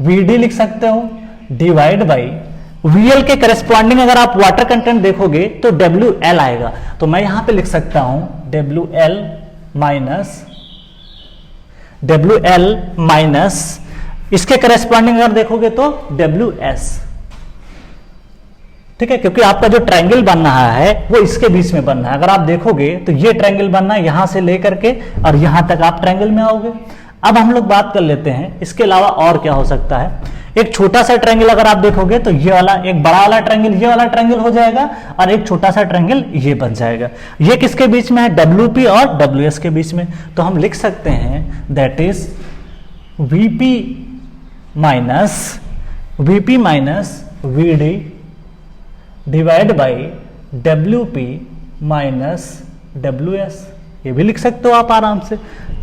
VD लिख सकते हो डिवाइड बाई VL के करस्पॉन्डिंग अगर आप वाटर कंटेंट देखोगे तो WL आएगा। तो मैं यहां पे लिख सकता हूं WL माइनस इसके करस्पॉन्डिंग अगर देखोगे तो WS, ठीक है, क्योंकि आपका जो ट्रायंगल बन रहा है वो इसके बीच में बन रहा है। अगर आप देखोगे तो ये ट्रायंगल बनना है यहां से लेकर के और यहां तक आप ट्रायंगल में आओगे। अब हम लोग बात कर लेते हैं इसके अलावा और क्या हो सकता है। एक छोटा सा ट्रायंगल अगर आप देखोगे तो ये वाला, एक बड़ा वाला ट्रायंगल ये वाला ट्रायंगल हो जाएगा और एक छोटा सा ट्रायंगल ये बन जाएगा। ये किसके बीच में है, WP और WS के बीच में। तो हम लिख सकते हैं that is VP minus VD divide by WP minus WS। ये भी लिख सकते हो आप आराम से,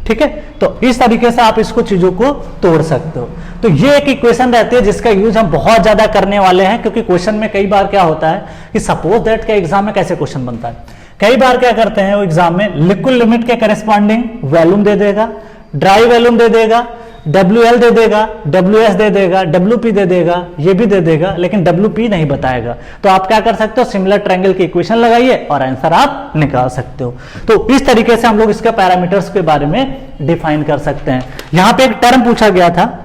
ठीक है। तो इस तरीके से आप इसको चीजों को तोड़ सकते हो। तो ये एक इक्वेशन रहती है जिसका यूज हम बहुत ज्यादा करने वाले हैं, क्योंकि क्वेश्चन में कई बार क्या होता है कि सपोज दैट के एग्जाम में कैसे क्वेश्चन बनता है, कई बार क्या करते हैं वो एग्जाम में लिक्विड लिमिट के करस्पॉन्डिंग वॉल्यूम दे देगा, ड्राई वॉल्यूम दे देगा, WL दे देगा, WS दे देगा, WP दे देगा, ये भी दे देगा, लेकिन WP नहीं बताएगा। तो आप क्या कर सकते हो, सिमिलर ट्रायंगल की इक्वेशन लगाइए और आंसर आप निकाल सकते हो। तो इस तरीके से हम लोग इसके पैरामीटर्स के बारे में डिफाइन कर सकते हैं। यहां पे एक टर्म पूछा गया था,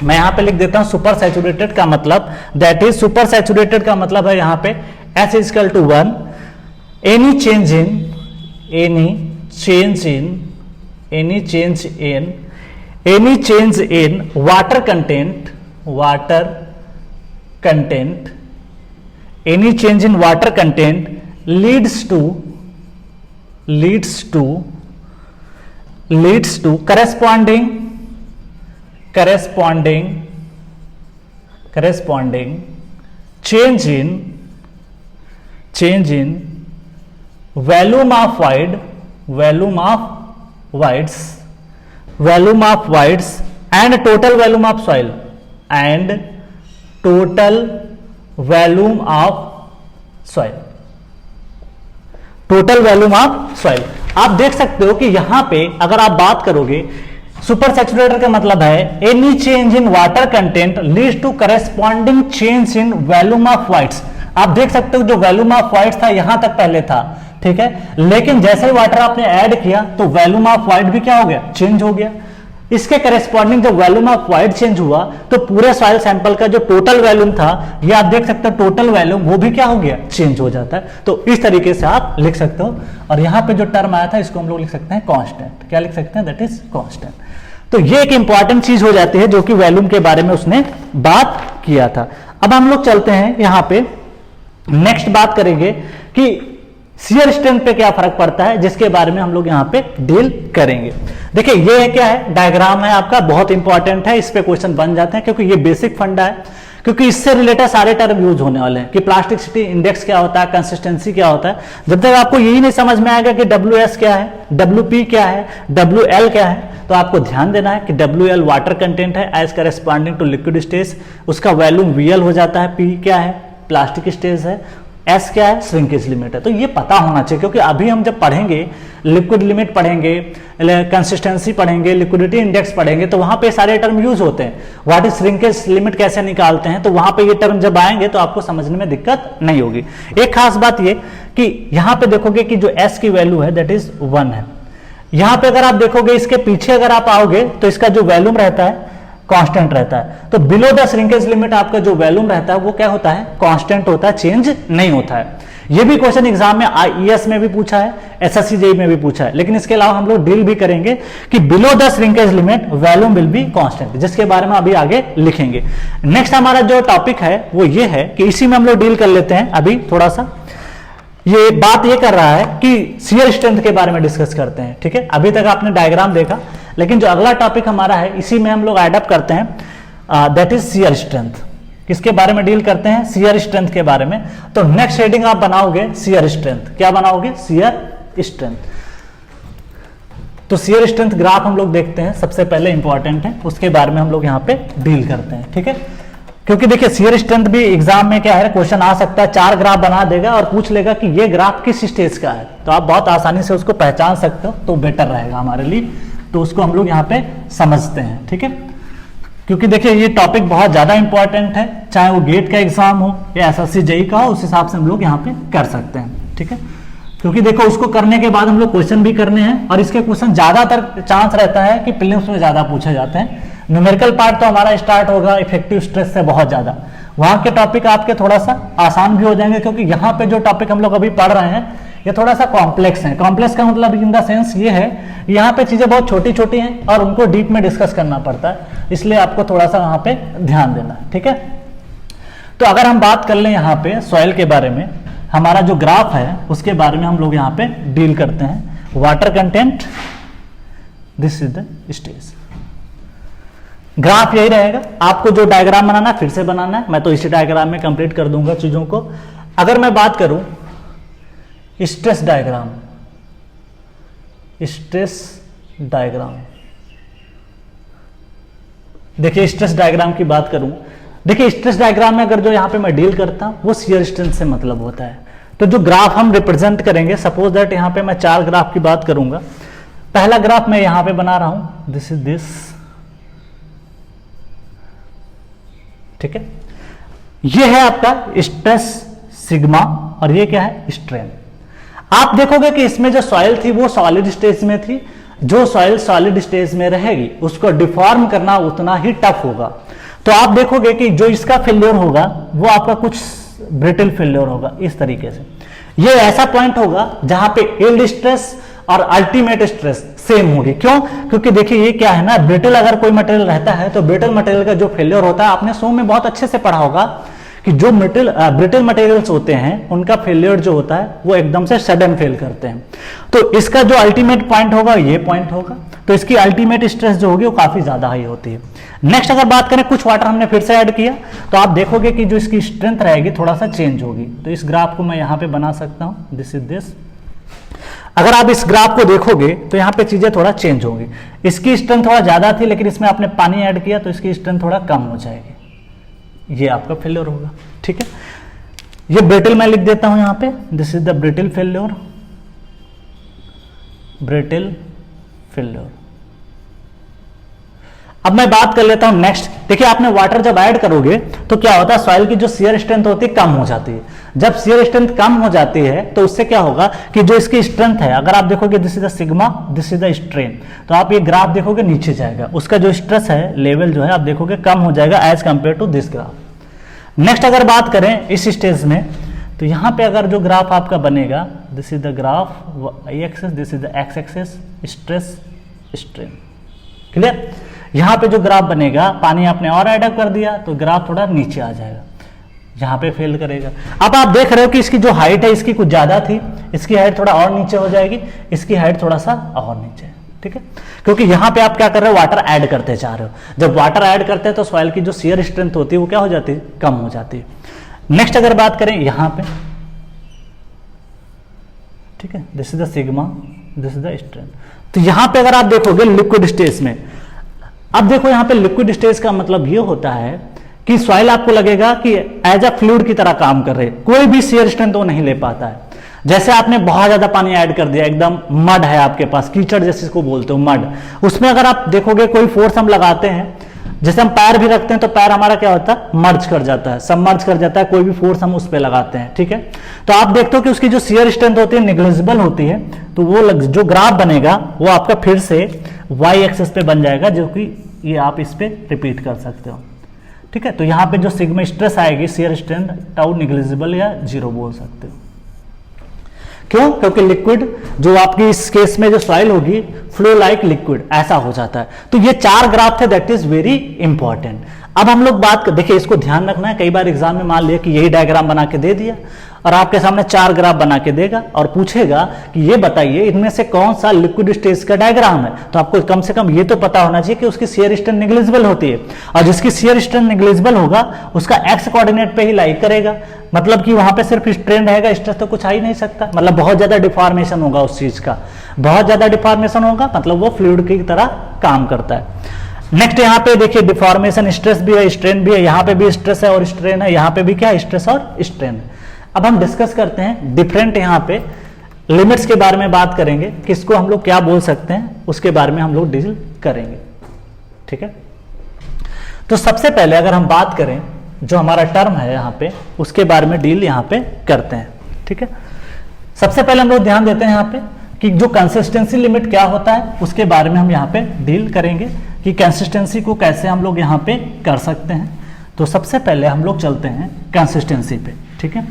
मैं यहां पे लिख देता हूं सुपर सैचुरेटेड का मतलब, दैट इज सुपर सैचुरेटेड का मतलब है यहां पे S equal to 1 any change in water content, any change in water content leads to corresponding change in volume of voids and total volume of soil total volume of soil. आप देख सकते हो कि यहां पे अगर आप बात करोगे सुपर सैचुरेटेड का मतलब है any change in water content leads to corresponding change in volume of voids. आप देख सकते हो जो वॉल्यूम ऑफ वाइट्स था यहां तक पहले था, ठीक है, लेकिन जैसे ही वाटर आपने ऐड किया तो वॉल्यूम ऑफ वाइट भी क्या हो गया, चेंज हो गया। इसके करेस्पॉन्डिंग जब वॉल्यूम ऑफ वाइट चेंज हुआ तो पूरे सॉइल सैंपल का जो टोटल वॉल्यूम था, ये आप देख सकते हो टोटल वॉल्यूम वो भी क्या हो गया, चेंज हो जाता है। तो इस तरीके से आप लिख सकते हो। और यहां पे जो टर्म आया था इसको हम लोग लिख सकते हैं कांस्टेंट। क्या लिख सकते हैं, दैट इज कांस्टेंट। तो ये एक इंपॉर्टेंट चीज हो जाती है जो कि वॉल्यूम के बारे में उसने बात किया था। अब हम लोग चलते हैं यहां पे नेक्स्ट बात करेंगे कि शियर स्ट्रेंथ पे क्या फर्क पड़ता है, जिसके बारे में हम लोग यहां पे डील करेंगे। देखिए ये है क्या है, डायग्राम है आपका, बहुत इंपॉर्टेंट है, इस पे क्वेश्चन बन जाते हैं क्योंकि ये बेसिक फंडा है, क्योंकि इससे रिलेटेड सारे टर्म यूज होने वाले हैं कि प्लास्टिसिटी इंडेक्स क्या होता है, कंसिस्टेंसी क्या होता है। जब तक आपको यही नहीं समझ में आएगा कि WS क्या है, WP क्या है, WL क्या है, तो आपको ध्यान देना है कि WL वाटर कंटेंट है as corresponding to liquid stage, उसका वॉल्यूम VL हो जाता है, P क्या है, प्लास्टिक स्टेज है, S क्या है, श्रिंकेज लिमिट है। तो ये पता होना चाहिए, क्योंकि अभी हम जब पढ़ेंगे लिक्विड लिमिट पढ़ेंगे, कंसिस्टेंसी पढ़ेंगे, लिक्विडिटी इंडेक्स पढ़ेंगे, तो वहां पे सारे टर्म यूज होते हैं। व्हाट इज श्रिंकेज लिमिट कैसे निकालते हैं, तो वहां पे ये टर्म जब आएंगे तो आपको समझने में दिक्कत नहीं होगी। एक खास बात ये कि यहां पे देखोगे कि जो S की वैल्यू है दैट इज 1 है। यहां पे अगर आप देखोगे इसके पीछे अगर आप आओगे तो इसका जो वॉल्यूम रहता है कांस्टेंट रहता है। तो बिलो द श्रिंकेज लिमिट आपका जो वॉल्यूम रहता है वो क्या होता है, कांस्टेंट होता है, चेंज नहीं होता है। ये भी क्वेश्चन एग्जाम में IES में भी पूछा है, SSC JEE में भी पूछा है, लेकिन इसके अलावा हम लोग डील भी करेंगे कि below the shrinkage limit volume will be constant, जिसके बारे में अभी आगे लिखेंगे। नेक्स्ट हमारा जो टॉपिक है वो ये है कि इसी में हम लोग डील कर लेते हैं। अभी थोड़ा सा ये बात ये कर रहा है कि शियर स्ट्रेंथ के बारे में डिस्कस करते हैं, ठीक है। अभी तक आपने डायग्राम देखा, लेकिन जो अगला टॉपिक हमारा है इसी में हम लोग एडअप करते हैं, दैट इज शियर स्ट्रेंथ। किसके बारे में डील करते हैं? शियर स्ट्रेंथ के बारे में। तो नेक्स्ट हेडिंग आप बनाओगे शियर स्ट्रेंथ। क्या बनाओगे? Shear strength. तो शियर स्ट्रेंथ ग्राफ हम लोग देखते हैं, सबसे पहले इंपॉर्टेंट है, उसके बारे में हम लोग यहाँ पे डील करते हैं, ठीक है। क्योंकि देखिए शियर स्ट्रेंथ भी एग्जाम में क्या है, क्वेश्चन आ सकता है, 4 ग्राफ बना देगा और पूछ लेगा कि ये ग्राफ किस स्टेज का है, तो आप बहुत आसानी से उसको पहचान सकते हो, तो बेटर रहेगा हमारे लिए। तो उसको हम लोग यहाँ पे समझते हैं, ठीक है। क्योंकि देखिए ये टॉपिक बहुत ज्यादा इंपॉर्टेंट है, चाहे वो गेट का एग्जाम हो या SSC JEE का हो, उस हिसाब से हम लोग यहाँ पे कर सकते हैं, ठीक है। क्योंकि देखो उसको करने के बाद हम लोग क्वेश्चन भी करने हैं, और इसके क्वेश्चन ज्यादातर चांस रहता है कि प्रीलिम्स में ज्यादा पूछे जाते हैं। न्यूमेरिकल पार्ट तो हमारा स्टार्ट होगा इफेक्टिव स्ट्रेस से बहुत ज्यादा, वहां के टॉपिक आपके थोड़ा सा आसान भी हो जाएंगे, क्योंकि यहाँ पे जो टॉपिक हम लोग अभी पढ़ रहे हैं ये थोड़ा सा कॉम्प्लेक्स है। कॉम्प्लेक्स का मतलब इन द सेंस ये है, यहाँ पे चीजें बहुत छोटी छोटी हैं और उनको डीप में डिस्कस करना पड़ता है, इसलिए आपको थोड़ा सा वहां पे ध्यान देना है, ठीक है। तो अगर हम बात कर लें यहाँ पे सॉइल के बारे में, हमारा जो ग्राफ है उसके बारे में हम लोग यहाँ पे डील करते हैं। Water content, this is the stage. Graph यही रहेगा, आपको जो डायग्राम बनाना है फिर से बनाना है, मैं तो इसी डायग्राम में कंप्लीट कर दूंगा चीजों को। अगर मैं बात करूं स्ट्रेस डायग्राम, स्ट्रेस डायग्राम, देखिए स्ट्रेस डायग्राम की बात करूं, देखिए स्ट्रेस डायग्राम में अगर जो यहां पे मैं डील करता हूं वो शियर स्ट्रेंथ से मतलब होता है। तो जो ग्राफ हम रिप्रेजेंट करेंगे, सपोज दैट यहां पे मैं 4 ग्राफ की बात करूंगा। पहला ग्राफ मैं यहां पे बना रहा हूं, दिस इज दिस, ठीक है। ये है आपका स्ट्रेस सिग्मा और ये क्या है? स्ट्रेन। आप देखोगे कि इसमें जो सॉइल थी वो सॉलिड स्टेज में थी, जो सॉइल सॉलिड स्टेज में रहेगी उसको डिफॉर्म करना उतना ही टफ होगा। तो आप देखोगे कि जो इसका फेल्योर होगा वो आपका कुछ ब्रिटल फेल्योर होगा इस तरीके से। ये ऐसा पॉइंट होगा जहां पे यील्ड स्ट्रेस और अल्टीमेट स्ट्रेस सेम होगी। क्यों? क्योंकि देखिए ये क्या है ना, ब्रिटल अगर कोई मटेरियल रहता है तो ब्रिटल मटेरियल का जो फेल्योर होता है, आपने शो में बहुत अच्छे से पढ़ा होगा कि जो ब्रिटल मटेरियल्स होते हैं उनका फेलियर जो होता है वो एकदम से सडन फेल करते हैं। तो इसका जो अल्टीमेट पॉइंट होगा ये पॉइंट होगा, तो इसकी अल्टीमेट स्ट्रेस जो होगी वो काफी ज्यादा हाई होती है। नेक्स्ट अगर बात करें, कुछ वाटर हमने फिर से ऐड किया, तो आप देखोगे कि जो इसकी स्ट्रेंथ रहेगी थोड़ा सा चेंज होगी। तो इस ग्राफ को मैं यहाँ पे बना सकता हूँ, दिस इज दिस। अगर आप इस ग्राफ को देखोगे तो यहाँ पे चीजें थोड़ा चेंज होंगी। इसकी स्ट्रेंथ थोड़ा ज्यादा थी, लेकिन इसमें आपने पानी ऐड किया तो इसकी स्ट्रेंथ थोड़ा कम हो जाएगी, ये आपका फेल्योर होगा, ठीक है। ये ब्रिटल मैं लिख देता हूं यहां पे, this is the brittle failure, brittle failure. अब मैं बात कर लेता हूं नेक्स्ट। देखिए आपने वाटर जब ऐड करोगे तो क्या होता है, सॉइल की जो शियर स्ट्रेंथ होती है कम हो जाती है। जब शियर स्ट्रेंथ कम हो जाती है तो उससे क्या होगा कि जो इसकी स्ट्रेंथ है, अगर आप देखोगे this is the sigma, this is the strain, तो आप ये ग्राफ देखोगे नीचे जाएगा, उसका जो स्ट्रेस है लेवल जो है आप देखोगे कम हो जाएगा as compare to this graph. Next अगर बात करें इस स्टेज में, तो यहां पे अगर जो ग्राफ आपका बनेगा, this is the graph y axis, this is the x axis, stress strain, clear. यहां पे जो ग्राफ बनेगा, पानी आपने और ऐड कर दिया तो ग्राफ थोड़ा नीचे आ जाएगा, यहां पे फेल करेगा। अब आप देख रहे हो कि इसकी जो हाइट है इसकी कुछ ज्यादा थी, इसकी हाइट थोड़ा और नीचे हो जाएगी, इसकी हाइट थोड़ा सा और नीचे, ठीक है। क्योंकि यहां पे आप क्या कर रहे हो, वाटर ऐड करते जा रहे हो। जब वाटर ऐड करते हैं तो सॉइल की जो शियर स्ट्रेंथ होती है वो क्या हो जाती है, कम हो जाती है। नेक्स्ट अगर बात करें यहां पे, ठीक है, this is the sigma, this is the strength. तो यहां पे अगर आप देखोगे लिक्विड स्टेज में, अब देखो यहां पे लिक्विड स्टेज का मतलब ये होता है कि सॉइल आपको लगेगा कि एज अ फ्लूइड की तरह काम कर रहे, कोई भी शियर स्ट्रेंथ वो नहीं ले पाता है। जैसे आपने बहुत ज्यादा पानी ऐड कर दिया, एकदम मड है आपके पास, कीचड़ जैसे इसको बोलते हो मड, उसमें अगर आप देखोगे कोई फोर्स हम लगाते हैं, जैसे हम पैर भी रखते हैं तो पैर हमारा क्या होता है, मर्ज कर जाता है, सबमर्ज कर जाता है, कोई भी फोर्स हम उस पर लगाते हैं, ठीक है। तो आप देखते हो कि उसकी जो शियर स्ट्रेंथ होती है निग्लिजिबल होती है, तो वो जो ग्राफ बनेगा वो आपका फिर से y एक्सिस पे बन जाएगा, जो कि ये आप इस पे रिपीट कर सकते हो, ठीक है। तो यहाँ पे जो सिग्मा स्ट्रेस आएगी, शियर स्ट्रेंथ टाउ निग्लिजिबल या जीरो बोल सकते हो, क्यों? क्योंकि लिक्विड जो आपकी इस केस में जो सॉइल होगी फ्लो लाइक लिक्विड ऐसा हो जाता है। तो ये 4 ग्राफ थे, दैट इज वेरी इंपॉर्टेंट। अब हम लोग बात देखिए, इसको ध्यान रखना है। कई बार एग्जाम में मान लिया कि यही डायग्राम बना के दे दिया और आपके सामने 4 ग्राफ बना के देगा और पूछेगा कि ये बताइए इनमें से कौन सा लिक्विड स्टेज का डायग्राम है। तो आपको कम से कम ये तो पता होना चाहिए कि उसकी शियर स्ट्रेंथ नेग्लिजिबल होती है, और जिसकी शियर स्ट्रेंथ नेग्लिजिबल होगा उसका एक्स कोऑर्डिनेट पे ही लाई करेगा, मतलब कि वहां पे सिर्फ स्ट्रेन रहेगा, स्ट्रेस तो कुछ आ ही नहीं सकता। मतलब बहुत ज्यादा डिफॉर्मेशन होगा उस चीज का, बहुत ज्यादा डिफॉर्मेशन होगा, मतलब वो फ्लूइड की तरह काम करता है। नेक्स्ट यहाँ पे देखिए डिफॉर्मेशन, स्ट्रेस भी है, स्ट्रेन भी है, यहाँ पे भी स्ट्रेस है और स्ट्रेन है, यहाँ पे भी क्या है, स्ट्रेस और स्ट्रेन है। अब हम डिस्कस करते हैं डिफरेंट यहाँ पे लिमिट्स के बारे में बात करेंगे, किसको हम लोग क्या बोल सकते हैं उसके बारे में हम लोग डील करेंगे, ठीक है। तो सबसे पहले अगर हम बात करें जो हमारा टर्म है यहाँ पे, उसके बारे में डील यहाँ पे करते हैं, ठीक है। सबसे पहले हम लोग ध्यान देते हैं यहाँ पे कि जो कंसिस्टेंसी लिमिट क्या होता है उसके बारे में हम यहाँ पे डील करेंगे कि कंसिस्टेंसी को कैसे हम लोग यहाँ पे कर सकते हैं। तो सबसे पहले हम लोग चलते हैं कंसिस्टेंसी पे, ठीक है।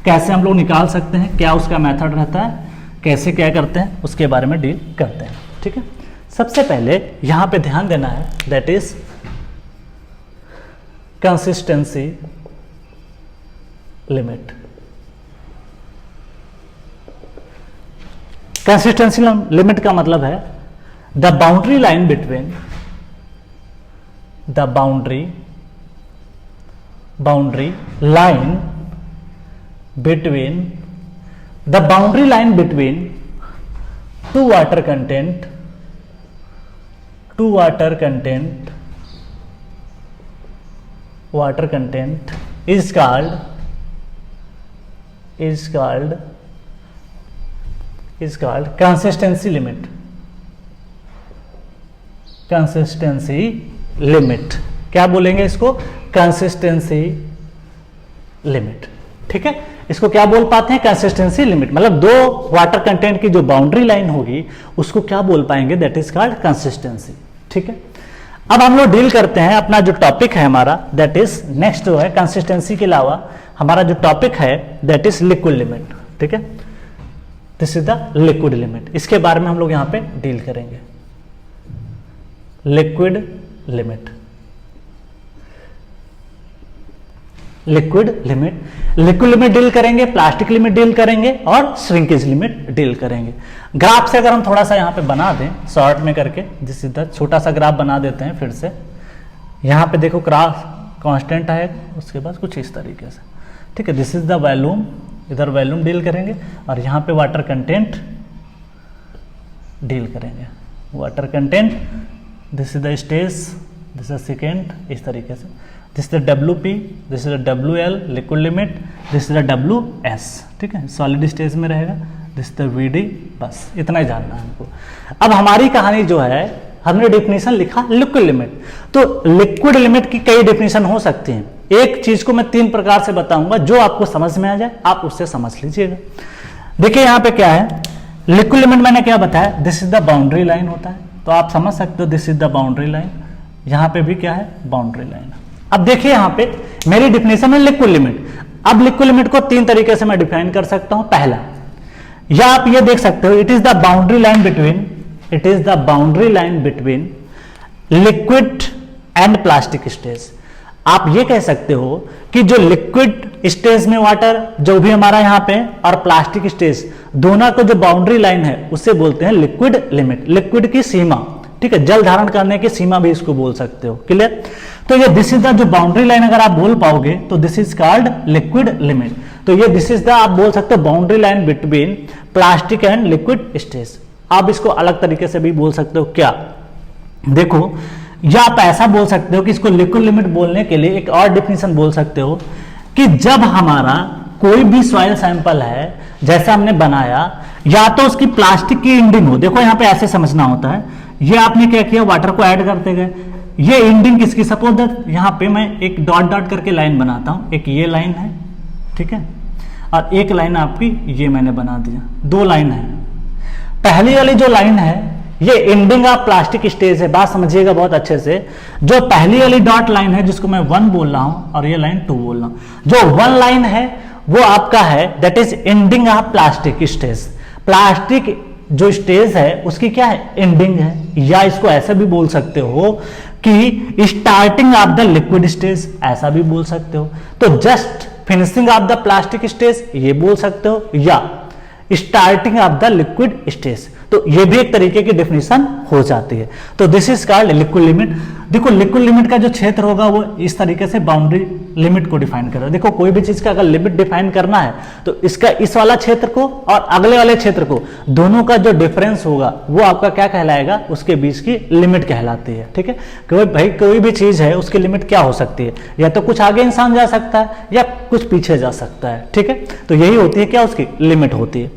कैसे हम लोग निकाल सकते हैं, क्या उसका मेथड रहता है, कैसे क्या करते हैं उसके बारे में डील करते हैं, ठीक है। सबसे पहले यहाँ पे ध्यान देना है, that is consistency limit. Consistency limit का मतलब है the boundary line between the boundary line between the boundary line between two water content is called consistency limit। क्या बोलेंगे इसको? कंसिस्टेंसी लिमिट, ठीक है। इसको क्या बोल पाते हैं? Consistency limit. मतलब दो वाटर कंटेंट की जो बाउंड्री लाइन होगी उसको क्या बोल पाएंगे? दैट इज कॉल्ड कंसिस्टेंसी, ठीक है। अब हम लोग डील करते हैं अपना जो टॉपिक है हमारा, दैट इज नेक्स्ट जो है कंसिस्टेंसी के अलावा हमारा जो टॉपिक है दैट इज लिक्विड लिमिट, ठीक है। This is the liquid limit. इसके बारे में हम लोग यहां पे डील करेंगे। लिक्विड लिमिट डील करेंगे, प्लास्टिक लिमिट डील करेंगे और श्रिंकेज लिमिट डील करेंगे। ग्राफ से अगर हम थोड़ा सा यहाँ पे बना दें शॉर्ट में करके, जिस इधर छोटा सा ग्राफ बना देते हैं फिर से। यहाँ पे देखो ग्राफ कांस्टेंट आएगा, उसके बाद कुछ इस तरीके से, ठीक है। दिस इज द वॉल्यूम, इधर वॉल्यूम डील करेंगे और यहाँ पे वाटर कंटेंट डील करेंगे। Water content, this is the stage, this is second, इस तरीके से। This is the WP, this is the WL liquid limit, this is the WS, ठीक है, सॉलिड स्टेज में रहेगा। दिस इज द VD, बस इतना ही जानना है हमको। अब हमारी कहानी जो है, हमने डेफिनेशन लिखा लिक्विड लिमिट। तो लिक्विड लिमिट की कई डेफिनेशन हो सकती हैं। एक चीज को मैं 3 प्रकार से बताऊंगा, जो आपको समझ में आ जाए आप उससे समझ लीजिएगा। देखिए यहाँ पे क्या है, लिक्विड लिमिट मैंने क्या बताया, this is the boundary line होता है, तो आप समझ सकते हो this is the boundary line. यहाँ पे भी क्या है, बाउंड्री लाइन। अब देखिए यहाँ पे मेरी डिफिनेशन है लिक्विड लिमिट। अब लिक्विड लिमिट को 3 तरीके से मैं डिफाइन कर सकता हूं। पहला, या आप ये देख सकते हो, it is the boundary line between liquid and plastic stage. आप ये कह सकते हो कि जो लिक्विड स्टेज में वाटर जो भी हमारा यहाँ पे और प्लास्टिक स्टेज दोनों को जो बाउंड्री लाइन है उससे बोलते हैं लिक्विड लिमिट। लिक्विड की सीमा, ठीक है, जल धारण करने की सीमा भी इसको बोल सकते हो। क्लियर? तो ये दिस इज द जो बाउंड्री लाइन अगर आप बोल पाओगे तो this is called liquid limit. तो ये दिस इज द आप बोल सकते हो boundary line between plastic and liquid stage. आप इसको अलग तरीके से भी बोल सकते हो। क्या? देखो, या आप ऐसा बोल सकते हो कि इसको लिक्विड लिमिट बोलने के लिए एक और डेफिनेशन बोल सकते हो कि जब हमारा कोई भी सॉइल सैंपल है जैसा हमने बनाया, या तो उसकी प्लास्टिक की इंडिंग हो। देखो यहाँ पे ऐसे समझना होता है, ये आपने क्या किया, वाटर को ऐड करते गए, ये इंडिंग किसकी, सपोज दैट यहाँ पे मैं एक डॉट डॉट करके लाइन बनाता हूं। एक ये लाइन है, ठीक है, और एक लाइन आपकी ये मैंने बना दिया, 2 लाइन है। पहली वाली जो लाइन है ये एंडिंग ऑफ प्लास्टिक स्टेज है। बात समझिएगा बहुत अच्छे से। जो पहली वाली डॉट लाइन है जिसको मैं 1 बोल रहा हूं और ये लाइन 2 बोल रहा हूं, जो 1 लाइन है वो आपका है that is ending of plastic stage. Plastic जो स्टेज है उसकी क्या है, एंडिंग है, या इसको ऐसा भी बोल सकते हो कि starting of the liquid stage, ऐसा भी बोल सकते हो। तो just finishing of the plastic stage ये बोल सकते हो, या starting of the liquid stage, तो ये भी एक तरीके की डेफिनेशन हो जाती है। तो this is called liquid limit. देखो लिक्विड लिमिट का जो क्षेत्र होगा वो इस तरीके से बाउंड्री लिमिट को डिफाइन करेगा। देखो कोई भी चीज का अगर लिमिट डिफाइन करना है तो इसका इस वाला क्षेत्र को और अगले वाले क्षेत्र को दोनों का जो डिफरेंस होगा वो आपका क्या कहलाएगा, उसके बीच की लिमिट कहलाती है। ठीक है, भाई कोई भी चीज है उसकी लिमिट क्या हो सकती है, या तो कुछ आगे इंसान जा सकता है या कुछ पीछे जा सकता है। ठीक है, तो यही होती है क्या, उसकी लिमिट होती है।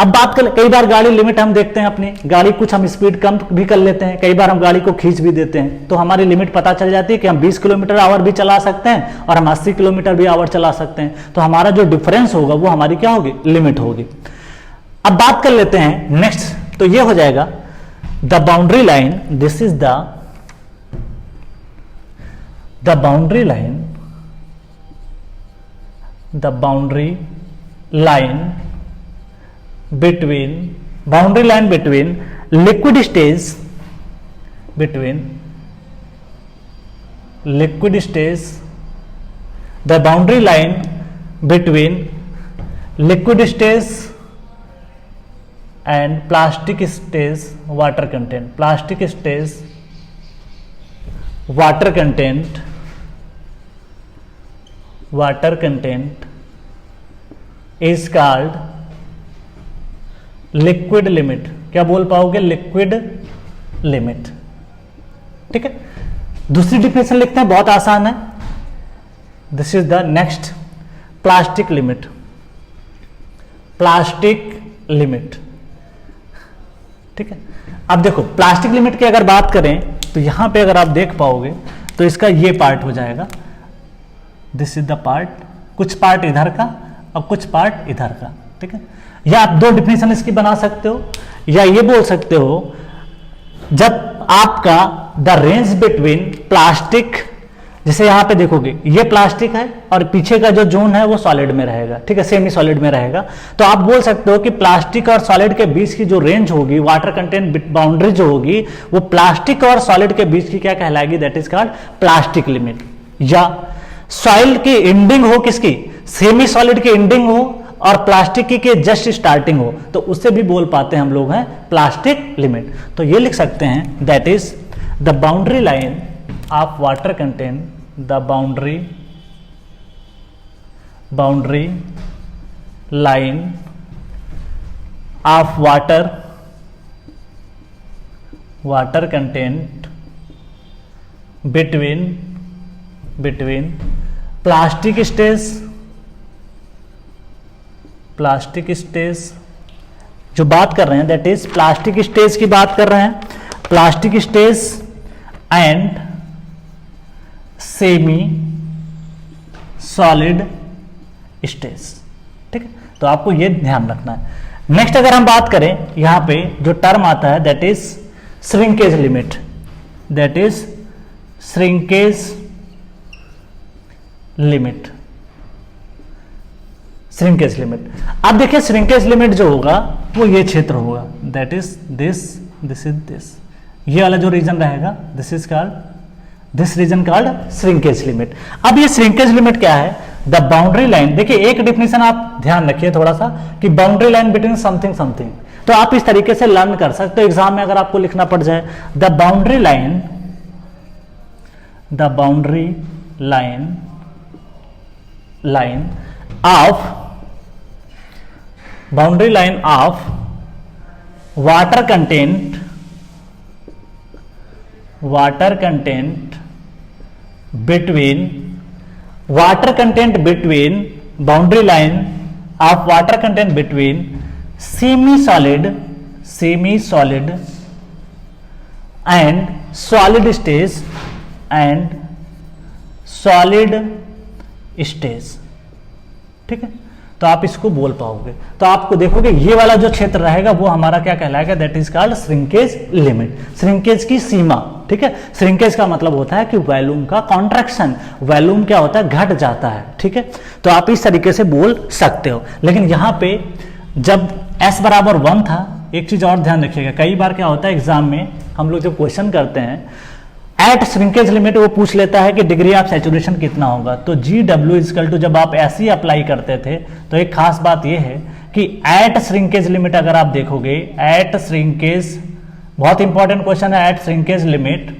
अब बात कर, कई बार गाड़ी लिमिट हम देखते हैं अपनी गाड़ी, कुछ हम स्पीड कम भी कर लेते हैं, कई बार हम गाड़ी को खींच भी देते हैं, तो हमारी लिमिट पता चल जाती है कि हम 20 किलोमीटर आवर भी चला सकते हैं और हम 80 किलोमीटर भी आवर चला सकते हैं। तो हमारा जो डिफरेंस होगा वो हमारी क्या होगी, लिमिट होगी। अब बात कर लेते हैं नेक्स्ट, तो ये हो जाएगा the boundary line, this is the boundary line, the boundary line between boundary line between liquid stage, between liquid stage, the boundary line between liquid stage and plastic stage water content, plastic stage water content, water content is called liquid limit. क्या बोल पाओगे, liquid limit. ठीक है, दूसरी definition लिखते हैं, बहुत आसान है। This is the next plastic limit, plastic limit. ठीक है, अब देखो प्लास्टिक लिमिट की अगर बात करें तो यहां पे अगर आप देख पाओगे तो इसका ये पार्ट हो जाएगा, दिस इज द पार्ट, कुछ पार्ट इधर का और कुछ पार्ट इधर का। ठीक है, या आप दो डिफिनेशन इसकी बना सकते हो, या ये बोल सकते हो जब आपका द रेंज बिटवीन प्लास्टिक, जैसे यहां पे देखोगे ये प्लास्टिक है और पीछे का जो जोन है वो सॉलिड में रहेगा। ठीक है, सेमी सॉलिड में रहेगा, तो आप बोल सकते हो कि प्लास्टिक और सॉलिड के बीच की जो रेंज होगी, वाटर कंटेंट बाउंड्री जो होगी, वो प्लास्टिक और सॉलिड के बीच की क्या कहलाएगी, that is called plastic limit. या सॉइल की एंडिंग हो किसकी, सेमी सॉलिड की एंडिंग हो और प्लास्टिक की जस्ट स्टार्टिंग हो, तो उससे भी बोल पाते हैं हम लोग हैं प्लास्टिक लिमिट। तो ये लिख सकते हैं that is the boundary line of water content, the boundary line of water content between plastic stage जो बात कर रहे हैं, दैट इज प्लास्टिक स्टेज की बात कर रहे हैं, plastic stage and semi solid stage. ठीक है, तो आपको ये ध्यान रखना है। नेक्स्ट अगर हम बात करें, यहां पे जो टर्म आता है that is shrinkage limit, that is shrinkage limit, shrinkage limit. अब देखिए श्रिंकेज लिमिट जो होगा वो ये क्षेत्र होगा, that is this is this, ये वाला जो रीजन रहेगा, this reason called shrinkage limit. अब ये श्रिंकेज लिमिट क्या है, द बाउंड्री लाइन। देखिए एक डिफिनेशन आप ध्यान रखिए थोड़ा सा कि boundary line between something something, तो आप इस तरीके से लर्न कर सकते हो एग्जाम में अगर आपको लिखना पड़ जाए, the boundary line of water content between boundary line of water content between semi solid and solid stage ठीक है, तो आप इसको बोल पाओगे। तो आपको देखोगे ये वाला जो क्षेत्र रहेगा वो हमारा क्या कहलाएगा, that is called shrinkage limit, shrinkage की सीमा। ठीक है, श्रिंकेज का मतलब होता है कि वॉल्यूम का कॉन्ट्रैक्शन, वॉल्यूम क्या होता है, घट जाता है। ठीक है, तो आप इस तरीके से बोल सकते हो। लेकिन यहां पे जब s बराबर 1 था, एक चीज और ध्यान रखिएगा, कई बार क्या होता है एग्जाम में हम लोग जब क्वेश्चन करते हैं एट श्रिंकेज लिमिट, वो पूछ लेता है कि डिग्री ऑफ सैचुरेशन कितना होगा। तो GW इक्वल टू जब आप ऐसे ही अप्लाई करते थे तो एक खास बात यह है कि एट श्रिंकेज लिमिट अगर आप देखोगे, एट श्रिंकेज, बहुत इंपॉर्टेंट क्वेश्चन है, एट श्रिंकेज लिमिट,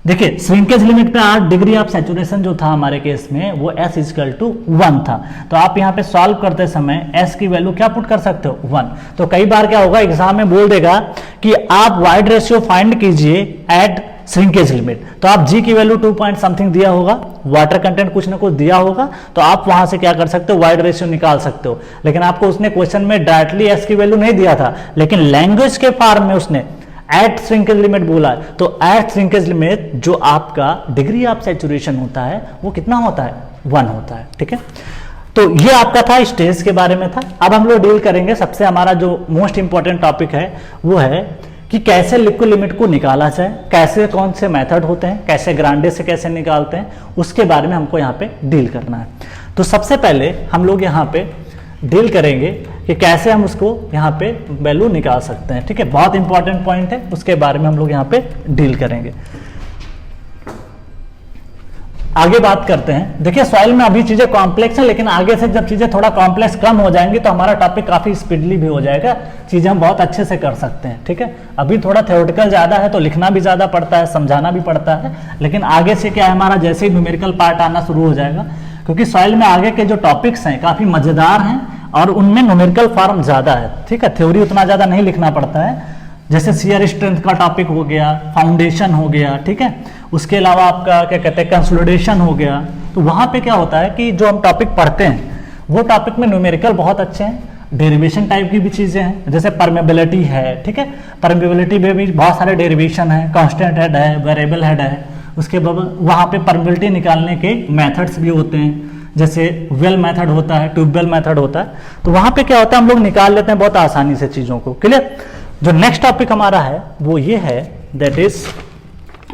देखिए श्रिंकेज लिमिट पे 8 डिग्री ऑफ सैचुरेशन जो था हमारे केस में वो s इक्वल टू 1 था। तो आप यहाँ पे सॉल्व करते समय s की वैल्यू क्या पुट कर सकते हो, 1। तो कई बार क्या होगा एग्जाम में बोल देगा कि आप वाइड रेशियो फाइंड कीजिए एट श्रिंकेज लिमिट, तो आप g की वैल्यू 2 पॉइंट समथिंग दिया होगा, वाटर कंटेंट कुछ ना कुछ दिया होगा, तो आप वहां से क्या कर सकते हो, वाइड रेशियो निकाल सकते हो। लेकिन आपको उसने क्वेश्चन में डायरेक्टली s की वैल्यू नहीं दिया था, लेकिन लैंग्वेज के फॉर्म में उसने एट श्रिंकेज लिमिट बोला है। तो एट श्रिंकेज लिमिट जो आपका डिग्री ऑफ सैचुरेशन होता है वो कितना होता है, 1 होता है। ठीक है, तो ये आपका था स्टेज के बारे में था। अब हम लोग डील करेंगे, सबसे हमारा जो मोस्ट इंपॉर्टेंट टॉपिक है वो है कि कैसे लिक्विड लिमिट को निकाला जाए, कैसे कौन से मेथड होते हैं, कैसे ग्रांडे से कैसे निकालते हैं, उसके बारे में हमको यहाँ पे डील करना है। तो सबसे पहले हम लोग यहाँ पे डील करेंगे कि कैसे हम उसको यहाँ पे वैल्यू निकाल सकते हैं। ठीक है, बहुत इंपॉर्टेंट पॉइंट है, उसके बारे में हम लोग यहाँ पे डील करेंगे। आगे बात करते हैं। देखिए सॉइल में अभी चीजें कॉम्प्लेक्स है, लेकिन आगे से जब चीजें थोड़ा कॉम्प्लेक्स कम हो जाएंगी तो हमारा टॉपिक काफी स्पीडली भी हो जाएगा, चीजें हम बहुत अच्छे से कर सकते हैं। ठीक है, अभी थोड़ा थ्योरेटिकल ज्यादा है तो लिखना भी ज्यादा पड़ता है, समझाना भी पड़ता है, लेकिन आगे से क्या है, हमारा जैसे ही न्यूमेरिकल पार्ट आना शुरू हो जाएगा, क्योंकि सॉइल में आगे के जो टॉपिक्स हैं काफी मजेदार हैं और उनमें न्यूमेरिकल फॉर्म ज्यादा है। ठीक है, थ्योरी उतना ज्यादा नहीं लिखना पड़ता है, जैसे शियर स्ट्रेंथ का टॉपिक हो गया, फाउंडेशन हो गया, ठीक है, उसके अलावा आपका क्या कहते हैं कंसोलिडेशन हो गया। तो वहां पे क्या होता है कि जो हम टॉपिक पढ़ते हैं वो टॉपिक में न्यूमेरिकल बहुत अच्छे हैं, डेरिवेशन टाइप की भी चीजें हैं, जैसे परमेबिलिटी है। ठीक है, परमेबिलिटी में भी बहुत सारे डेरिवेशन है, कांस्टेंट हेड है, वेरिएबल हेड है, उसके बाद वहां पे परमेबिलिटी निकालने के मेथड्स भी होते हैं, जैसे वेल मेथड होता है, ट्यूबवेल मेथड होता है। तो वहां पे क्या होता है हम लोग निकाल लेते हैं बहुत आसानी से चीजों को। क्लियर? जो नेक्स्ट टॉपिक हमारा है वो ये है, दैट इज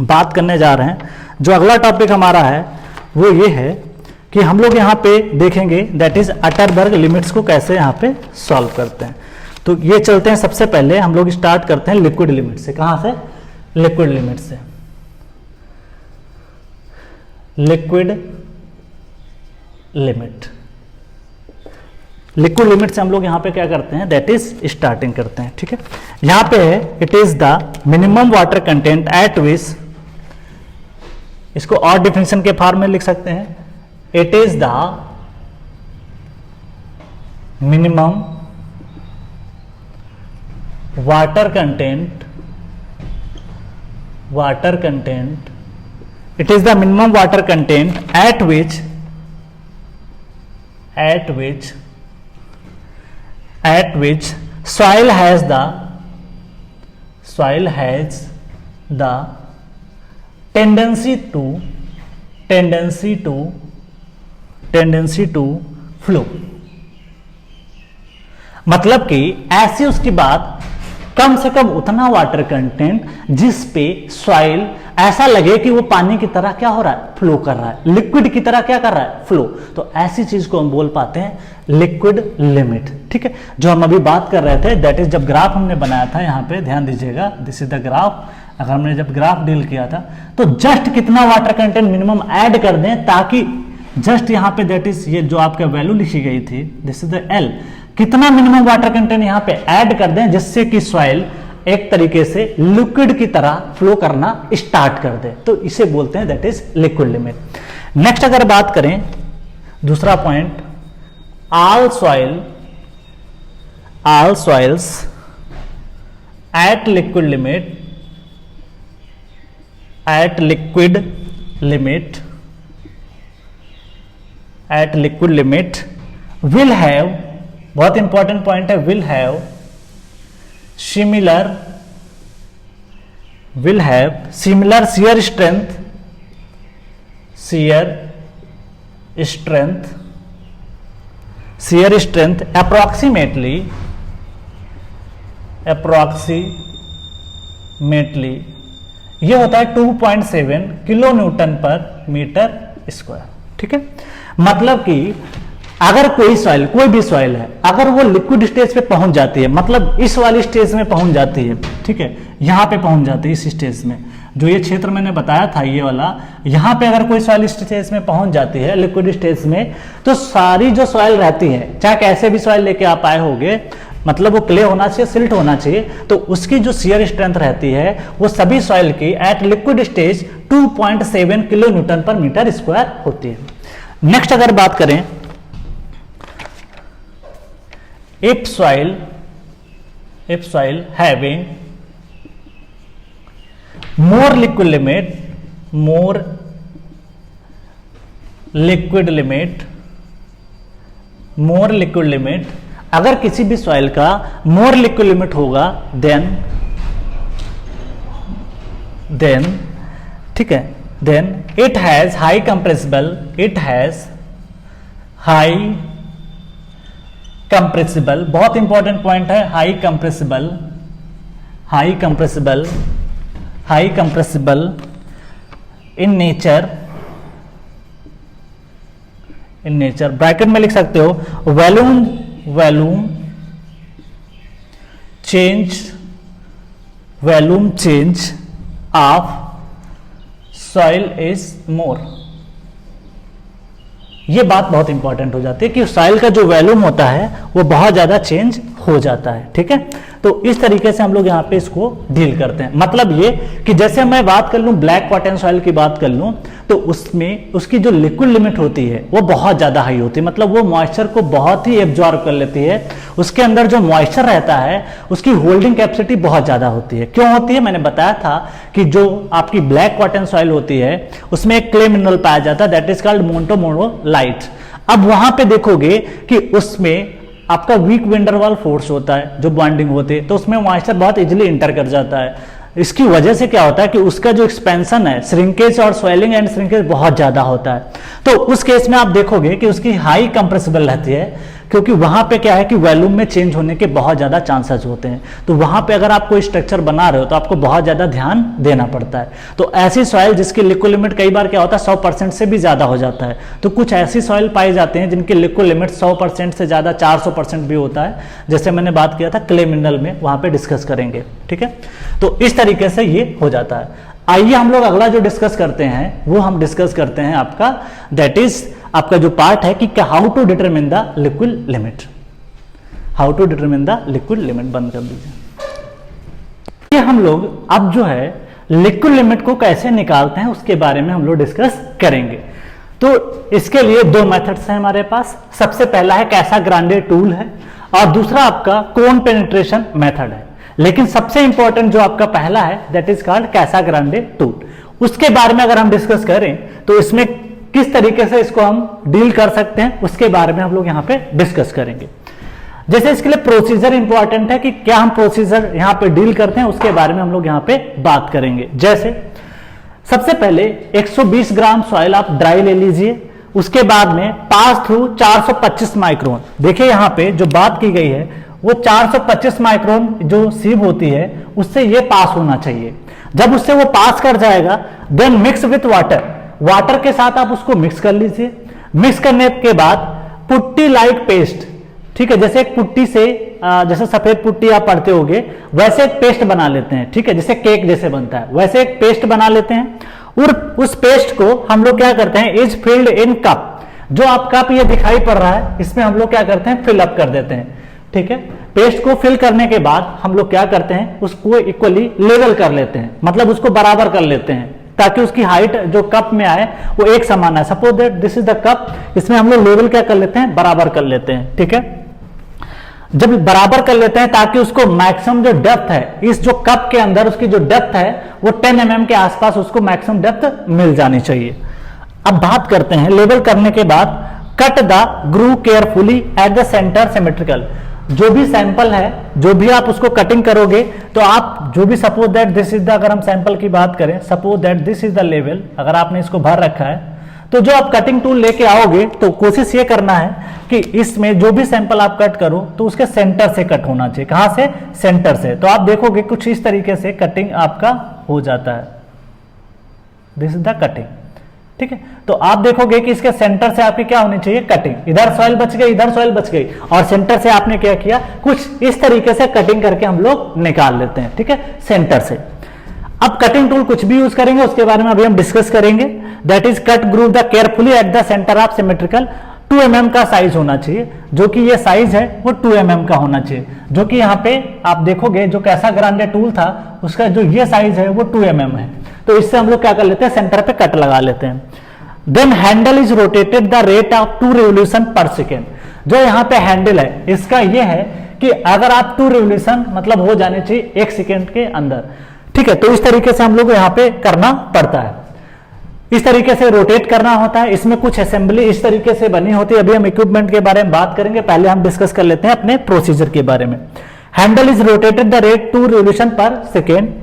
बात करने जा रहे हैं, जो अगला टॉपिक हमारा है वो ये है कि हम लोग यहाँ पे देखेंगे दैट इज अटरबर्ग लिमिट्स को कैसे यहाँ पे सॉल्व करते हैं। तो ये चलते हैं, सबसे पहले हम लोग स्टार्ट करते हैं लिक्विड लिमिट से। कहां से? लिक्विड लिमिट से। लिक्विड लिमिट, लिक्विड लिमिट से हम लोग यहां पे क्या करते हैं, दैट इज स्टार्टिंग करते हैं। ठीक है, यहां पे है it is the minimum water content eight विच, इसको और डिफिनेशन के फॉर्म में लिख सकते हैं, it is the minimum water content, it is the minimum water content at which soil has the tendency to flow। मतलब कि ऐसी उसकी बात, कम से कम उतना वाटर कंटेंट जिस पे सॉइल ऐसा लगे कि वो पानी की तरह क्या हो रहा है, फ्लो कर रहा है, लिक्विड की तरह क्या कर रहा है, फ्लो। तो ऐसी चीज को हम बोल पाते हैं लिक्विड लिमिट। ठीक है, जो हम अभी बात कर रहे थे दैट इज, जब ग्राफ हमने बनाया था, यहाँ पे ध्यान दीजिएगा, दिस इज द ग्राफ। अगर हमने जब ग्राफ डील किया था तो जस्ट कितना वाटर कंटेंट मिनिमम ऐड कर दें, ताकि जस्ट यहाँ पे दैट इज, ये जो आपका वैल्यू लिखी गई थी, दिस इज द एल, कितना मिनिमम वाटर कंटेंट यहां पे ऐड कर दें जिससे कि सॉइल एक तरीके से लिक्विड की तरह फ्लो करना स्टार्ट कर दे, तो इसे बोलते हैं that is liquid limit. Next अगर बात करें दूसरा point, all soils at liquid limit will have, बहुत इंपॉर्टेंट पॉइंट है, will have similar shear strength, shear strength approximately ये होता है 2.7 kilo newton per metre square. ठीक है, मतलब कि अगर कोई सॉइल, कोई भी सॉइल है, अगर वो लिक्विड स्टेज पे पहुंच जाती है, मतलब इस वाली स्टेज में पहुंच जाती है, ठीक है, यहां पे पहुंच जाती है, इस स्टेज में, जो ये क्षेत्र मैंने बताया था ये वाला, यहां पे अगर कोई सॉइल स्टेज में पहुंच जाती है, लिक्विड स्टेज में, तो सारी जो सॉइल रहती है, चाहे कैसे भी सॉइल लेके आप आए होगे, मतलब वो क्ले होना चाहिए, सिल्ट होना चाहिए, तो उसकी जो शियर स्ट्रेंथ रहती है वो सभी सॉइल की at liquid stage 2.7 kilo newton per metre square होती है। नेक्स्ट अगर बात करें, if soil having more liquid limit, अगर किसी भी सॉइल का मोर लिक्विड लिमिट होगा देन ठीक है, then it has high compressible, बहुत इंपॉर्टेंट पॉइंट है, high compressible in nature, bracket में लिख सकते हो volume change of soil is more. ये बात बहुत इंपॉर्टेंट हो जाती है कि सॉइल का जो वॉल्यूम होता है वो बहुत ज्यादा चेंज हो जाता है। ठीक है, तो इस तरीके से हम लोग यहाँ पे इसको डील करते हैं। मतलब ये कि जैसे मैं बात कर लूं ब्लैक कॉटन सॉइल की बात कर लूं, तो उसमें उसकी जो लिक्विड लिमिट होती है वो बहुत ज्यादा हाई होती है, मतलब वो मॉइस्चर को बहुत ही एब्जॉर्ब कर लेती है, उसके अंदर जो मॉइस्चर रहता है उसकी होल्डिंग कैपेसिटी बहुत ज्यादा होती है। क्यों होती है, मैंने बताया था कि जो आपकी ब्लैक कॉटन सॉइल होती है उसमें एक क्ले मिनरल पाया जाता है, दैट इज कॉल्ड मोनोमोनोलाइट। अब वहां पे देखोगे कि उसमें आपका वीक वेंडरवाल फोर्स होता है, जो बॉन्डिंग होती है, तो उसमें मॉइस्चर बहुत इजीली इंटर कर जाता है। इसकी वजह से क्या होता है कि उसका जो एक्सपेंशन है, श्रिंकेज और स्वेलिंग एंड श्रिंकेज बहुत ज्यादा होता है। तो उस केस में आप देखोगे कि उसकी हाई कंप्रेसिबल रहती है, क्योंकि वहां पे क्या है कि वॉल्यूम में चेंज होने के बहुत ज्यादा चांसेस होते हैं। तो वहां पे अगर आप कोई स्ट्रक्चर बना रहे हो तो आपको बहुत ज्यादा ध्यान देना पड़ता है। तो ऐसी सॉइल जिसकी लिक्विड लिमिट कई बार क्या होता है 100% से भी ज्यादा हो जाता है, तो कुछ ऐसी सॉइल पाई जाते हैं जिनकी लिक्विड लिमिट 100% से ज्यादा 400% भी होता है, जैसे मैंने बात किया था क्ले मिनरल में, वहां पे डिस्कस करेंगे। ठीक है, तो इस तरीके से ये हो जाता है। आइए हम लोग अगला जो डिस्कस करते हैं वो हम डिस्कस करते हैं आपका, दैट इज आपका जो पार्ट है कि how to determine the liquid limit. बंद कर दीजिए। ये हम लोग अब जो है लिक्विड लिमिट को कैसे निकालते हैं उसके बारे में हम लोग डिस्कस करेंगे। तो इसके लिए दो मेथड्स हैं हमारे पास। सबसे पहला है कैसाग्रांडे टूल है और दूसरा आपका कोन पेनिट्रेशन मेथड है। लेकिन सबसे इंपॉर्टेंट जो आपका पहला है दैट इज कॉल्ड कैसाग्रांडे टूल। उसके बारे में अगर हम डिस्कस करें तो इसमें किस तरीके से इसको हम डील कर सकते हैं उसके बारे में हम लोग यहाँ पे डिस्कस करेंगे। जैसे इसके लिए प्रोसीजर इंपॉर्टेंट है कि क्या हम प्रोसीजर यहाँ पे डील करते हैं उसके बारे में हम लोग यहाँ पे बात करेंगे। जैसे सबसे पहले 120 ग्राम सॉइल आप ड्राई ले लीजिए, उसके बाद में पास थ्रू 425 माइक्रोन। देखिए यहाँ पे जो बात की गई है वो 425 माइक्रोन जो सीब होती है उससे ये पास होना चाहिए। जब उससे वो पास कर जाएगा देन मिक्स विथ वाटर के साथ आप उसको मिक्स कर लीजिए। मिक्स करने के बाद पुट्टी लाइक पेस्ट, ठीक है, जैसे एक पुट्टी से जैसे सफेद पुट्टी आप पढ़ते होगे वैसे एक पेस्ट बना लेते हैं। ठीक है, जैसे केक जैसे बनता है वैसे एक पेस्ट बना लेते हैं और उस पेस्ट को हम लोग क्या करते हैं इज फिल्ड इन कप। जो आप कप ये दिखाई पड़ रहा है इसमें हम लोग क्या करते हैं फिल अप कर देते हैं। ठीक है, पेस्ट को फिल करने के बाद हम लोग क्या करते हैं उसको इक्वली लेवल कर लेते हैं, मतलब उसको बराबर कर लेते हैं ताकि उसकी हाइट जो कप में आए वो एक समान है। Suppose that this is the cup, इसमें हम लोग लेवल क्या कर लेते हैं बराबर कर लेते हैं। ठीक है, जब बराबर कर लेते हैं ताकि उसको मैक्सिमम जो डेप्थ है इस जो कप के अंदर उसकी जो डेप्थ है वो 10 mm के आसपास उसको मैक्सिमम डेप्थ मिल जानी चाहिए। अब बात करते हैं लेवल करने के बाद cut the groove carefully at the centre symmetrical. जो भी सैंपल है जो भी आप उसको कटिंग करोगे तो आप जो भी suppose that this is the, अगर हम सैंपल की बात करें suppose that this is the level, अगर आपने इसको भर रखा है तो जो आप कटिंग टूल लेके आओगे तो कोशिश ये करना है कि इसमें जो भी सैंपल आप कट करो तो उसके सेंटर से कट होना चाहिए। कहां से? सेंटर से। तो आप देखोगे कुछ इस तरीके से कटिंग आपका हो जाता है, दिस इज द कटिंग, ठीक है। तो आप देखोगे कि इसके सेंटर से आपकी क्या होनी चाहिए? कटिंग। इधर सॉइल बच गई, इधर सॉइल बच गई, और सेंटर से आपने क्या किया? कुछ इस तरीके से कटिंग करके हम लोग निकाल लेते हैं, ठीक है, सेंटर से। अब कटिंग टूल कुछ भी यूज करेंगे उसके बारे में अभी हम डिस्कस करेंगे। That is cut groove the carefully at the centre of symmetrical. 2 mm का साइज होना चाहिए, जो कि ये साइज है वो 2 mm का होना चाहिए, जो कि यहाँ पे आप देखोगे जो कैसा ग्रांडे टूल था उसका जो ये साइज है वो 2 mm है। तो इससे हम लोग क्या कर लेते हैं? सेंटर पे कट लगा लेते हैं। Then handle is rotated the rate of 2 revolution per second. जो यहाँ पे हैंडल है इसका ये है कि अगर आप 2 रिवोल्यूशन मतलब हो जाने चाहिए 1 सेकेंड के अंदर, ठीक है। तो इस तरीके से हम लोग यहाँ पे करना पड़ता है, इस तरीके से रोटेट करना होता है। इसमें कुछ असेंबली इस तरीके से बनी होती है। अभी हम इक्विपमेंट के बारे में बात करेंगे, पहले हम डिस्कस कर लेते हैं अपने प्रोसीजर के बारे में। Handle is rotated the rate 2 revolution per second.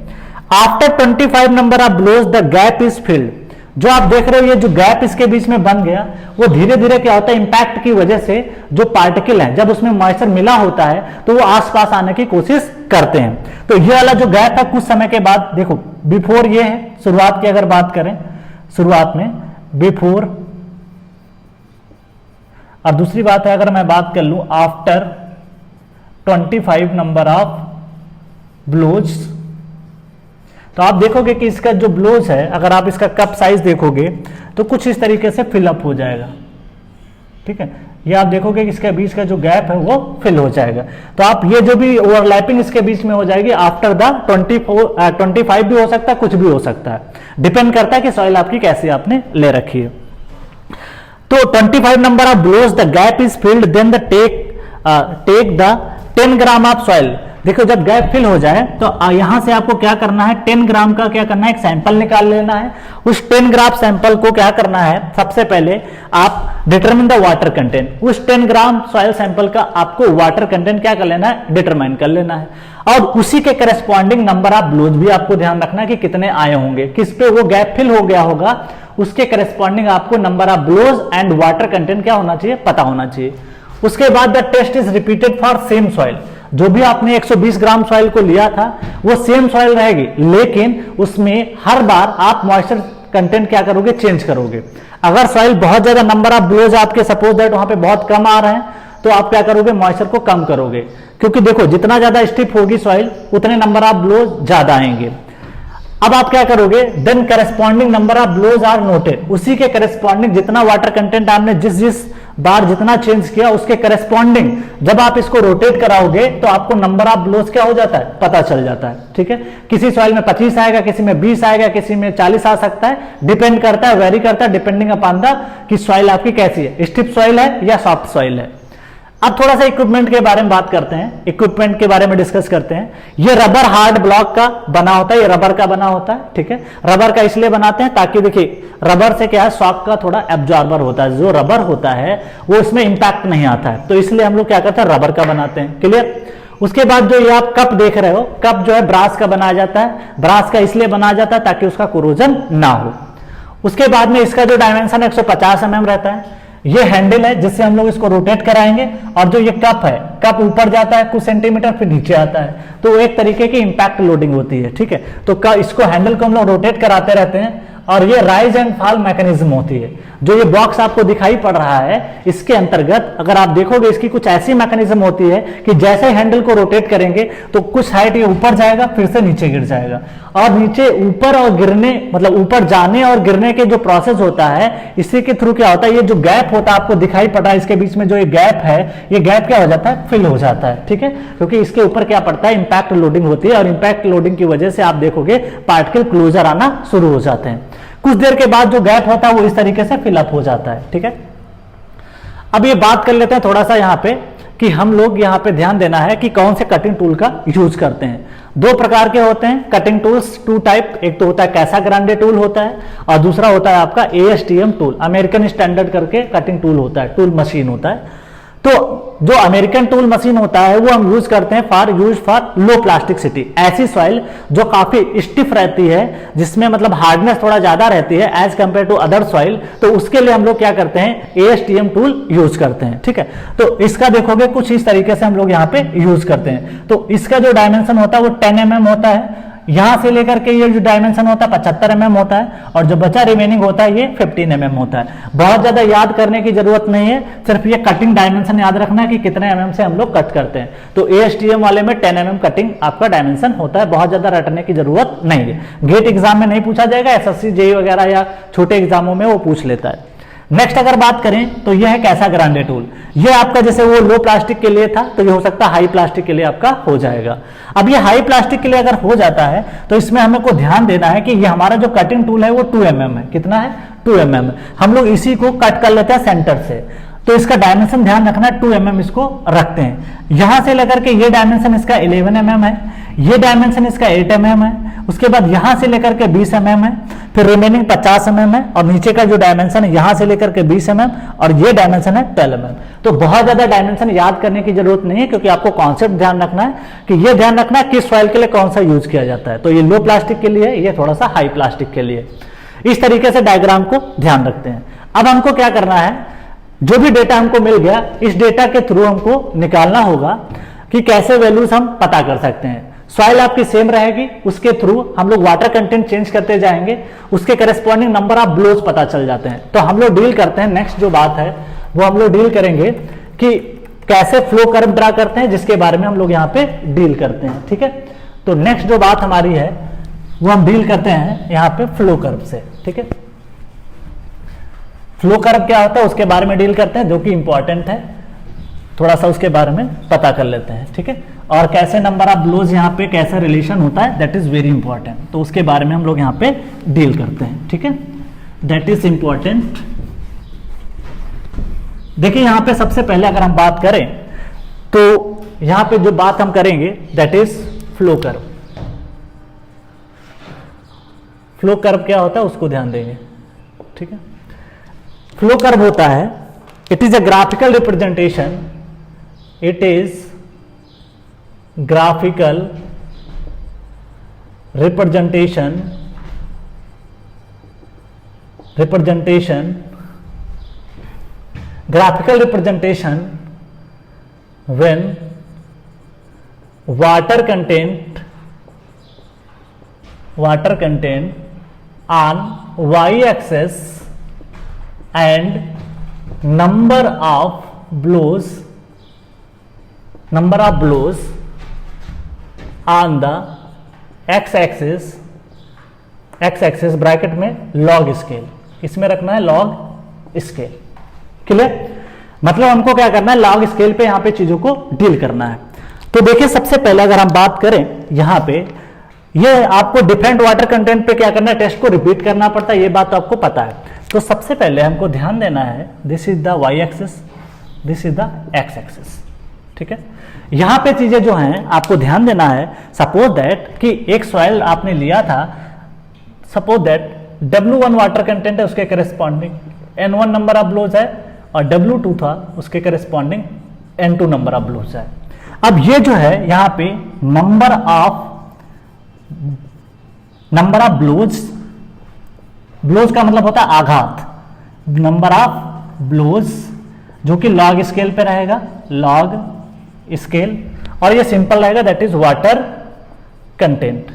After 25 number of blows the gap is filled. जो आप देख रहे हो ये जो गैप इसके बीच में बन गया वो धीरे धीरे क्या होता है? इंपैक्ट की वजह से जो पार्टिकल है जब उसमें मॉइस्चर मिला होता है तो वो आसपास आने की कोशिश करते हैं। तो ये वाला जो गैप है कुछ समय के बाद, देखो बिफोर ये है, शुरुआत की अगर बात करें, शुरुआत में बिफोर, और दूसरी बात है अगर मैं बात कर लूं आफ्टर 25 नंबर ऑफ ब्लोज, तो आप देखोगे कि इसका जो ब्लोज है अगर आप इसका कप साइज देखोगे तो कुछ इस तरीके से फिलअप हो जाएगा, ठीक है। ये आप देखोगे कि इसके बीच का जो गैप है वो फिल हो जाएगा। तो आप ये जो भी ओवरलैपिंग इसके बीच में हो जाएगी आफ्टर द 25 भी हो सकता है, कुछ भी हो सकता है, डिपेंड करता है कि सॉइल आपकी कैसी आपने ले रखी है। तो 25 number of blows the gap is filled, then the take the 10 gram of soil. देखो जब गैप फिल हो जाए तो यहां से आपको क्या करना है? 10 ग्राम का क्या करना है? एक सैंपल निकाल लेना है। उस 10 ग्राम सैंपल को क्या करना है? सबसे पहले आप डिटरमिन द वाटर कंटेंट। उस 10 ग्राम सॉइल सैंपल का आपको वाटर कंटेंट क्या कर लेना है? डिटरमाइन कर लेना है। और उसी के करस्पॉन्डिंग नंबर ऑफ ब्लोज भी आपको ध्यान रखना है कि कितने आए होंगे, किस पे वो गैप फिल हो गया होगा, उसके करस्पॉन्डिंग आपको number of blows and water content क्या होना चाहिए? पता होना चाहिए। उसके बाद the test is repeated for same soil. जो भी आपने 120 ग्राम सॉइल को लिया था वो सेम सॉइल रहेगी, लेकिन उसमें हर बार आप मॉइस्चर कंटेंट क्या करोगे? चेंज करोगे। अगर सॉइल बहुत ज्यादा नंबर ऑफ ब्लोज आपके सपोज दैट वहां पे बहुत कम आ रहे हैं तो आप क्या करोगे? मॉइस्चर को कम करोगे, क्योंकि देखो जितना ज्यादा स्टिफ होगी सॉइल उतने नंबर ऑफ ब्लोज ज्यादा आएंगे। अब आप क्या करोगे? Then corresponding number of blows are noted. उसी के करस्पॉन्डिंग जितना वाटर कंटेंट आपने जिस बार जितना चेंज किया उसके करस्पॉन्डिंग जब आप इसको रोटेट कराओगे तो आपको नंबर ऑफ ब्लोज क्या हो जाता है? पता चल जाता है, ठीक है। किसी सॉइल में 25 आएगा, किसी में 20 आएगा, किसी में 40 आ सकता है, डिपेंड करता है, वेरी करता है डिपेंडिंग अपॉन द कि सॉइल आपकी कैसी है, स्टिफ सॉइल है या सॉफ्ट सॉइल है। अब थोड़ा सा इक्विपमेंट के बारे में बात करते हैं, इक्विपमेंट के बारे में डिस्कस करते हैं। ये रबर हार्ड ब्लॉक का बना होता है, ये रबर का बना होता है, ठीक है। रबर का इसलिए बनाते हैं ताकि देखिए रबर से क्या है? शॉक का थोड़ा एब्जॉर्बर होता है, जो रबर होता है वो इसमें इंपैक्ट नहीं आता है, तो इसलिए हम लोग क्या करते हैं? रबर का बनाते हैं, क्लियर। उसके बाद जो ये आप कप देख रहे हो, कप जो है ब्रास का बनाया जाता है। ब्रास का इसलिए बनाया जाता है ताकि उसका कोरोजन ना हो। उसके बाद में इसका जो डायमेंशन 150 mm रहता है। ये हैंडल है जिससे हम लोग इसको रोटेट कराएंगे, और जो ये कप है, कप ऊपर जाता है कुछ सेंटीमीटर फिर नीचे आता है, तो एक तरीके की इंपैक्ट लोडिंग होती है, ठीक है। तो इसको हैंडल को हम लोग रोटेट कराते रहते हैं, और ये राइज एंड फॉल मैकेनिज्म होती है। जो ये बॉक्स आपको दिखाई पड़ रहा है इसके अंतर्गत अगर आप देखोगे इसकी कुछ ऐसी मैकेनिज्म होती है कि जैसे हैंडल को रोटेट करेंगे तो कुछ हाइट ये ऊपर जाएगा फिर से नीचे गिर जाएगा, और नीचे ऊपर और गिरने मतलब ऊपर जाने और गिरने के जो प्रोसेस होता है इसी के थ्रू क्या होता है? ये जो गैप होता है आपको दिखाई पड़ रहा है इसके बीच में जो ये गैप है, ये गैप क्या हो जाता है? फिल हो जाता है, ठीक है। क्योंकि इसके ऊपर क्या पड़ता है? इंपैक्ट लोडिंग होती है, और इंपैक्ट लोडिंग की वजह से आप देखोगे पार्टिकल क्लोजर आना शुरू हो जाते हैं। कुछ देर के बाद जो गैप होता है वो इस तरीके से फिलअप हो जाता है, ठीक है। अब ये बात कर लेते हैं थोड़ा सा यहाँ पे कि हम लोग यहाँ पे ध्यान देना है कि कौन से कटिंग टूल का यूज करते हैं। 2 प्रकार के होते हैं कटिंग टूल्स, 2 टाइप। एक तो होता है कैसा ग्रांडे टूल होता है, और दूसरा होता है आपका ASTM टूल, अमेरिकन स्टैंडर्ड करके कटिंग टूल होता है, टूल मशीन होता है। तो जो अमेरिकन टूल मशीन होता है वो हम यूज करते हैं फॉर लो प्लास्टिसिटी, ऐसी सॉइल जो काफी स्टिफ रहती है, जिसमें मतलब हार्डनेस थोड़ा ज्यादा रहती है as compare to other soil, तो उसके लिए हम लोग क्या करते हैं, ASTM टूल यूज करते हैं। ठीक है, तो इसका देखोगे कुछ इस तरीके से हम लोग यहाँ पे यूज करते हैं। तो इसका जो डायमेंशन होता है वो 10 mm होता है, यहां से लेकर के ये जो डायमेंशन होता है 75 mm होता है, और जो बचा रिमेनिंग होता है ये 15 mm होता है। बहुत ज्यादा याद करने की जरूरत नहीं है, सिर्फ ये कटिंग डायमेंशन याद रखना है कि कितने mm से हम लोग कट करते हैं। तो ASTM वाले में 10 mm कटिंग आपका डायमेंशन होता है, बहुत ज्यादा रटने की जरूरत नहीं है। गेट एग्जाम में नहीं पूछा जाएगा, SSC JEE वगैरह या छोटे एग्जामों में वो पूछ लेता है। नेक्स्ट अगर बात करें तो यह है कैसा ग्रांडे टूल। ये आपका जैसे वो लो प्लास्टिक के लिए था, तो ये हो सकता है हाई प्लास्टिक के लिए आपका हो जाएगा। अब ये हाई प्लास्टिक के लिए अगर हो जाता है तो इसमें हमें को ध्यान देना है कि ये हमारा जो कटिंग टूल है वो 2 mm है। कितना है? 2 mm। हम लोग इसी को कट कर लेते हैं सेंटर से, तो इसका डायमेंशन ध्यान रखना है, 2 mm इसको रखते हैं। यहां से लेकर के ये डायमेंशन इसका 11 mm है, ये डायमेंशन इसका 8 mm है, उसके बाद यहां से लेकर के 20 mm है, फिर रिमेनिंग 50 mm है, और नीचे का जो डायमेंशन है यहां से लेकर के 20 mm, और ये डायमेंशन है 12 mm। तो बहुत ज्यादा डायमेंशन याद करने की जरूरत नहीं है, क्योंकि आपको कॉन्सेप्ट ध्यान रखना है कि ये ध्यान रखना है किस सॉइल के लिए कौन सा यूज किया जाता है। तो ये लो प्लास्टिक के लिए, ये थोड़ा सा हाई प्लास्टिक के लिए। इस तरीके से डायग्राम को ध्यान रखते हैं। अब हमको क्या करना है, जो भी डेटा हमको मिल गया, इस डेटा के थ्रू हमको निकालना होगा कि कैसे वैल्यूज हम पता कर सकते हैं। सॉइल आपकी सेम रहेगी, उसके थ्रू हम लोग वाटर कंटेंट चेंज करते जाएंगे, उसके करस्पॉन्डिंग नंबर ऑफ ब्लोज पता चल जाते हैं। तो हम लोग डील करते हैं, नेक्स्ट जो बात है वो हम लोग डील करेंगे कि कैसे फ्लो कर्व ड्रा करते हैं, जिसके बारे में हम लोग यहाँ पे डील करते हैं। ठीक है, तो नेक्स्ट जो बात हमारी है वो हम डील करते हैं यहाँ पे फ्लो कर्व से। ठीक है, फ्लो कर्व क्या होता है उसके बारे में डील करते हैं, जो कि इंपॉर्टेंट है, थोड़ा सा उसके बारे में पता कर लेते हैं। ठीक है, और कैसे नंबर ऑफ ब्लोज यहाँ पे कैसा रिलेशन होता है, दैट इज वेरी इंपॉर्टेंट, तो उसके बारे में हम लोग यहाँ पे डील करते हैं। ठीक है, दैट इज इंपॉर्टेंट। देखिए यहाँ पे सबसे पहले अगर हम बात करें तो यहाँ पे जो बात हम करेंगे that is flow curve. Flow curve क्या होता है उसको ध्यान देंगे। ठीक है, फ्लो कर्व होता है, it is a graphical representation, it is graphical representation when water content on y-axis and number of blows on the x-axis bracket में log स्केल, इसमें रखना है log स्केल। क्लियर? मतलब हमको क्या करना है, लॉग स्केल पे यहाँ पे चीजों को डील करना है। तो देखिए सबसे पहले अगर हम बात करें यहाँ पे, ये आपको डिफरेंट वाटर कंटेंट पे क्या करना है, टेस्ट को रिपीट करना पड़ता है, ये बात तो आपको पता है। तो सबसे पहले हमको ध्यान देना है, this is the y axis, this is the x axis. ठीक है, यहाँ पे चीजें जो हैं आपको ध्यान देना है। सपोज दैट कि एक सॉइल आपने लिया था, suppose that W1 water content है, उसके corresponding N1 number of blows है, और W2 था, उसके corresponding N2 number of blows है। अब ये जो है यहाँ पे नंबर ऑफ ब्लोज का मतलब होता है आघात, नंबर ऑफ ब्लोज जो कि लॉग स्केल पे रहेगा, लॉग स्केल, और ये सिंपल रहेगा, दैट इज वाटर कंटेंट।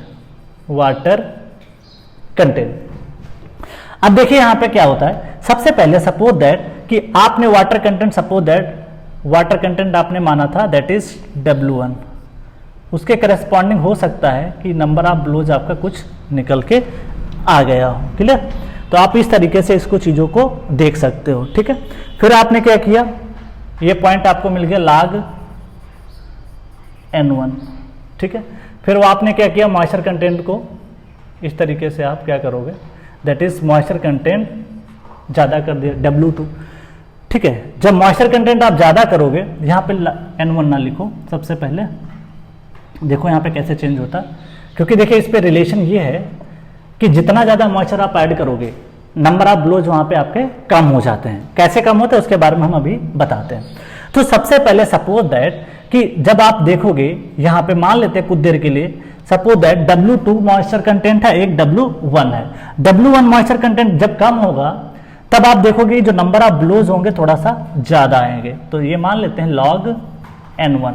अब देखिए यहां पे क्या होता है, सबसे पहले सपोज दैट कि आपने वाटर कंटेंट आपने माना था दैट इज W1, उसके करस्पॉन्डिंग हो सकता है कि नंबर ऑफ ब्लोज आपका कुछ निकल के आ गया हो। क्लियर? तो आप इस तरीके से इसको चीजों को देख सकते हो। ठीक है, फिर आपने क्या किया, ये पॉइंट आपको मिल गया log N1। ठीक है, फिर वो आपने क्या किया, मॉइस्चर कंटेंट को इस तरीके से आप क्या करोगे, दैट इज मॉइस्चर कंटेंट ज्यादा कर दिया W2। ठीक है, जब मॉइस्चर कंटेंट आप ज्यादा करोगे, यहाँ पे N1 ना लिखो, सबसे पहले देखो यहाँ पे कैसे चेंज होता है, क्योंकि देखिए इस पे रिलेशन ये है कि जितना ज्यादा मॉइस्चर आप ऐड करोगे, नंबर ऑफ ब्लोज वहां पे आपके कम हो जाते हैं। कैसे कम होते हैं उसके बारे में हम अभी बताते हैं। तो सबसे पहले सपोज दैट कि जब आप देखोगे यहां पे मान लेते हैं कुछ देर के लिए, suppose that W2 moisture content है, एक W1 है। W1 मॉइस्चर कंटेंट जब कम होगा तब आप देखोगे जो नंबर ऑफ ब्लोज होंगे थोड़ा सा ज्यादा आएंगे। तो ये मान लेते हैं log N1,